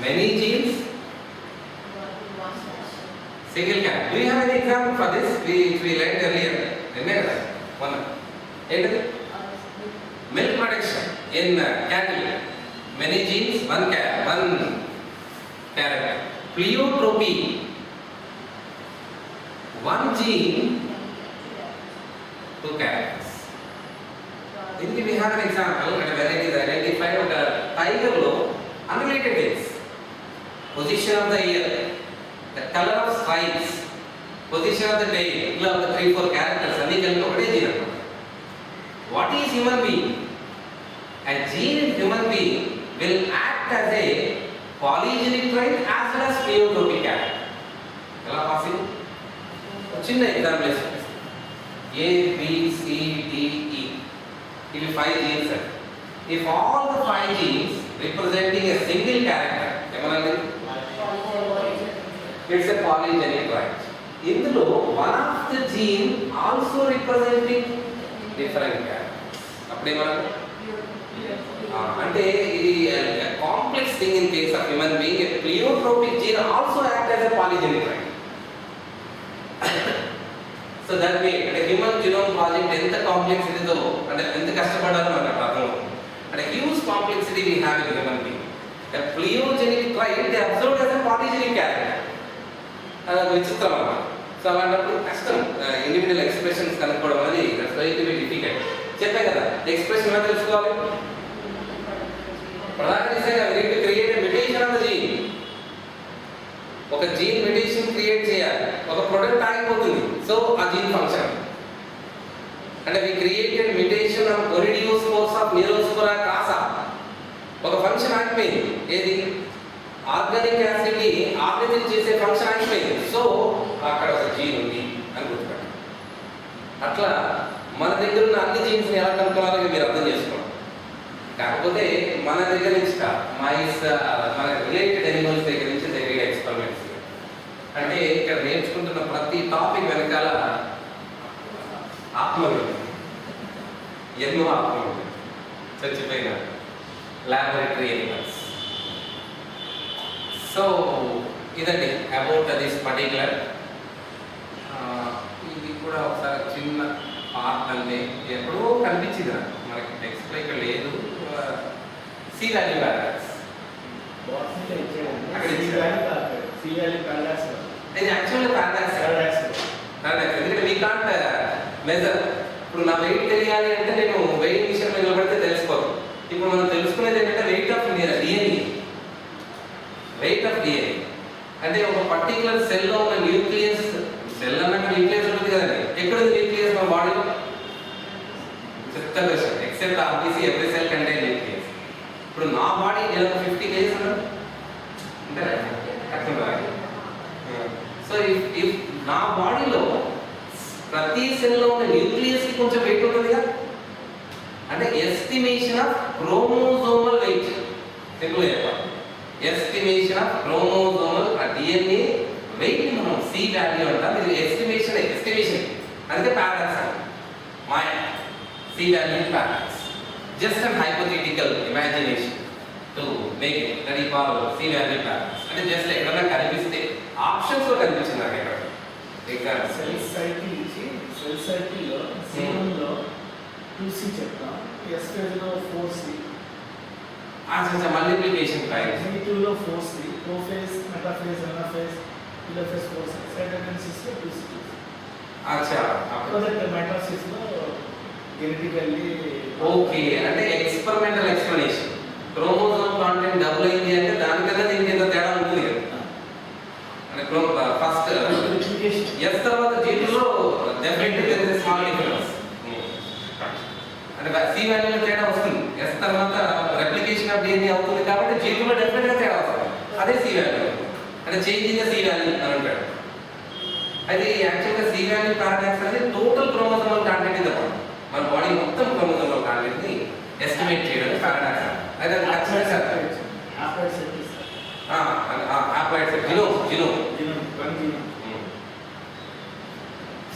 Many genes, single character. Do you have any example for this? We learned earlier. Remember one. Milk production in cattle. Many genes, one character. Pleiotropy. One gene, 2 characters. Then we have an example when a variety is identified with a tiger low, unrelated things. Position of the ear, the color of stripes, position of the tail, ఇలా ఒక 3-4 characters అన్ని కలిపి ఒకటే gene అన్నమాట. What is human being? A gene in human being will act as a polygenic trait as well as pleiotropic character. ఎలా possible? చిన్న example ఇస్తాను. A, B, C, D, E. ఇవి 5 genes అండి. If all the 5 genes representing a single character, ఏమనండి? It's a polygenic trait. ఇందులో one of the gene also representing different characters. అప్పుడేమన్నా అంటే ఇది complex thing in case of human being. A pleiotropic gene also act as a polygenic trait. So that way అంటే human genome project ఎంత complex ఇదిదో, అంటే ఎంత కష్టపడాలో మనకు అర్థం. అంటే huge complexity we have in human being. A pleiogenic trait they observed as a polygenic character. అది విచిత్రం అన్నమాట. సో అలాంటప్పుడు కష్టం ఇండివిజువల్ ఎక్స్ప్రెషన్స్ కనుక్కోవడం అనేది that's very to be difficult. చెప్పే కదా ఎక్స్ప్రెషన్ ఎలా తెలుసుకోవాలి? ప్రధానంగా we need to create a mutation of the gene. ఒక జీన్ మ్యుటేషన్ క్రియేట్ చేయాలి, ఒక ప్రొడక్ట్ ఆగిపోతుంది, సో ఆ జీన్ ఫంక్షన్ అంటే we created mutation of Corydiospores of Neurospora crassa. ఒక ఫంక్షన్ ఆగిపోయింది, ఏది ఆర్గానిక్ యాసిడ్ ని ఆర్గనైజ్ చేసే ఫంక్షన్ ఆగిపోయింది, సో అక్కడ ఒక జీన్ ఉంది అని గుర్తుపెట్టాలి. అట్లా మన దగ్గర ఉన్న అన్ని జీన్స్ ని ఎలా కనుక్కోవాలో మీరు అర్థం చేసుకోండి. కాకపోతే మన దగ్గర నుంచి మైస్ మన రిలేటెడ్ ఎనిమల్స్ దగ్గర నుంచి జరిగే ఎక్స్పెరిమెంట్స్ అంటే ఇక్కడ నేర్చుకుంటున్న ప్రతి టాపిక్ వెనకాల ఆత్మలు, ఎన్నో ఆత్మలు చచ్చిపోయిన లాబొరేటరీ ఎనిమల్స్. సో ఇదండి అబౌట్ దిస్ పర్టికులర్. ఇది కూడా ఒకసారి చిన్న పార్ట్ అంటే ఎప్పుడో కనిపించింది మనకి టెక్స్ట్ ఇక్కడ లేదు. సి వాల్యూ బ్యాలెన్స్ ఇది యాక్చువల్గా పారాడాక్స్. ఎందుకంటే వీ కాంట్ మెజర్. ఇప్పుడు నా వెయిట్ తెలియాలి అంటే నేను వెయిట్ విషయం నిలబడితే తెలుసుకోదు. ఇప్పుడు మనం తెలుసుకునేది ఏంటంటే weight of DNA. Weight of DNA అంటే ఒక పర్టికులర్ సెల్లో ఉన్న న్యూక్లియస్, సెల్ అన్నాక న్యూక్లియస్ ఉంటుంది కదండి. ఎక్కడ ఉంది న్యూక్లియస్ మన బాడీలో? చెత్త question. Except RBC every cell contain nucleus. ఇప్పుడు నా బాడీ నేను 50 kgs ఉన్నాను అంటే సెల్లో ఉన్న న్యూక్లియస్ కి కొంచెం వెయిట్ ఉంటుందిగా, అంటే estimation of chromosomal weight. Simple చెప్పాలి, estimation of chromosomal DNA weight మనం సి వాల్యూ అంటాం. ఇది ఎస్టిమేషన్ అందుకే పారాడాక్స్ అంటాం. మాయ C value paradox, just and hypothetical imagination to make it that ఈ కాల్ సి వాల్యూ పారాడాక్స్. అంటే జస్ట్ ఎక్కడైనా కనిపిస్తే ఆప్షన్స్ లో కనిపించింది నాకు ఎక్కడ ఎగ్జాంపుల్ సెల్ సైకిల్ ఇచ్చి సెల్ సైకిల్లో C1లో 2C చెప్తాం, S ఫేజ్లో 4C, మల్టిప్లికేషన్ టైప్, G2లో 4C, prophase, metaphase, anaphase, ఇలోఫేజ్ 4C, సైటోకిన్సిస్లో 2C. అచ్చా ప్రాజెక్ట్ మైటోసిస్లో జెనెటికల్లీ ఓకే. అంటే experimental explanation. Chromosome content double అయింది అంటే దానికన్నా దీనికి ఎంత తేడా ఉంటుంది కదా. అంటే ఫస్ట్ ఎస్ తర్వాత జీటీలో డెఫినెట్లీ స్మాల్ డిఫరెన్స్. అంటే సి వాల్యూలో తేడా వస్తుంది, ఎస్ తర్వాత రెప్లికేషన్ ఆఫ్ డిఎన్ఏ అవుతుంది కాబట్టి జీటీలో డెఫినెట్గా తేడా వస్తుంది. అదే సి వాల్యూ, అంటే change in the C value అని అంటాడు. అయితే యాక్చువల్గా సి వాల్యూ పారాడాక్స్ అనేది total chromosomal content in the body, మన బాడీ మొత్తం క్రోమోజోమల్ కాంటెంట్ ని ఎస్టిమేట్ చేయడానికి పారాడాక్స్. అయితే అది ఖచ్చితంగా హాప్లాయిడ్ సెట్ జినోమ్.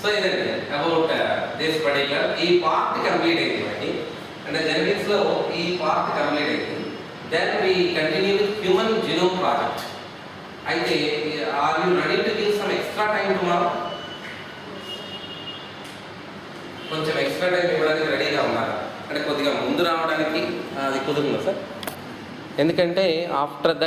సో ఇదండి అబౌట్ దిస్ పర్టికులర్. ఈ పార్ట్ కంప్లీట్ అయింది మనకి, అంటే జెనెటిక్స్ లో ఈ పార్ట్ కంప్లీట్ అయింది. Then we continue with human genome project. అయితే are you ready to give some extra time tomorrow? కొంచెం ఎక్స్ట్రా టైం ఇవ్వడానికి రెడీగా ఉన్నారు, అంటే కొద్దిగా ముందు రావడానికి అది కుదురుందా సార్? ఎందుకంటే ఆఫ్టర్ దట్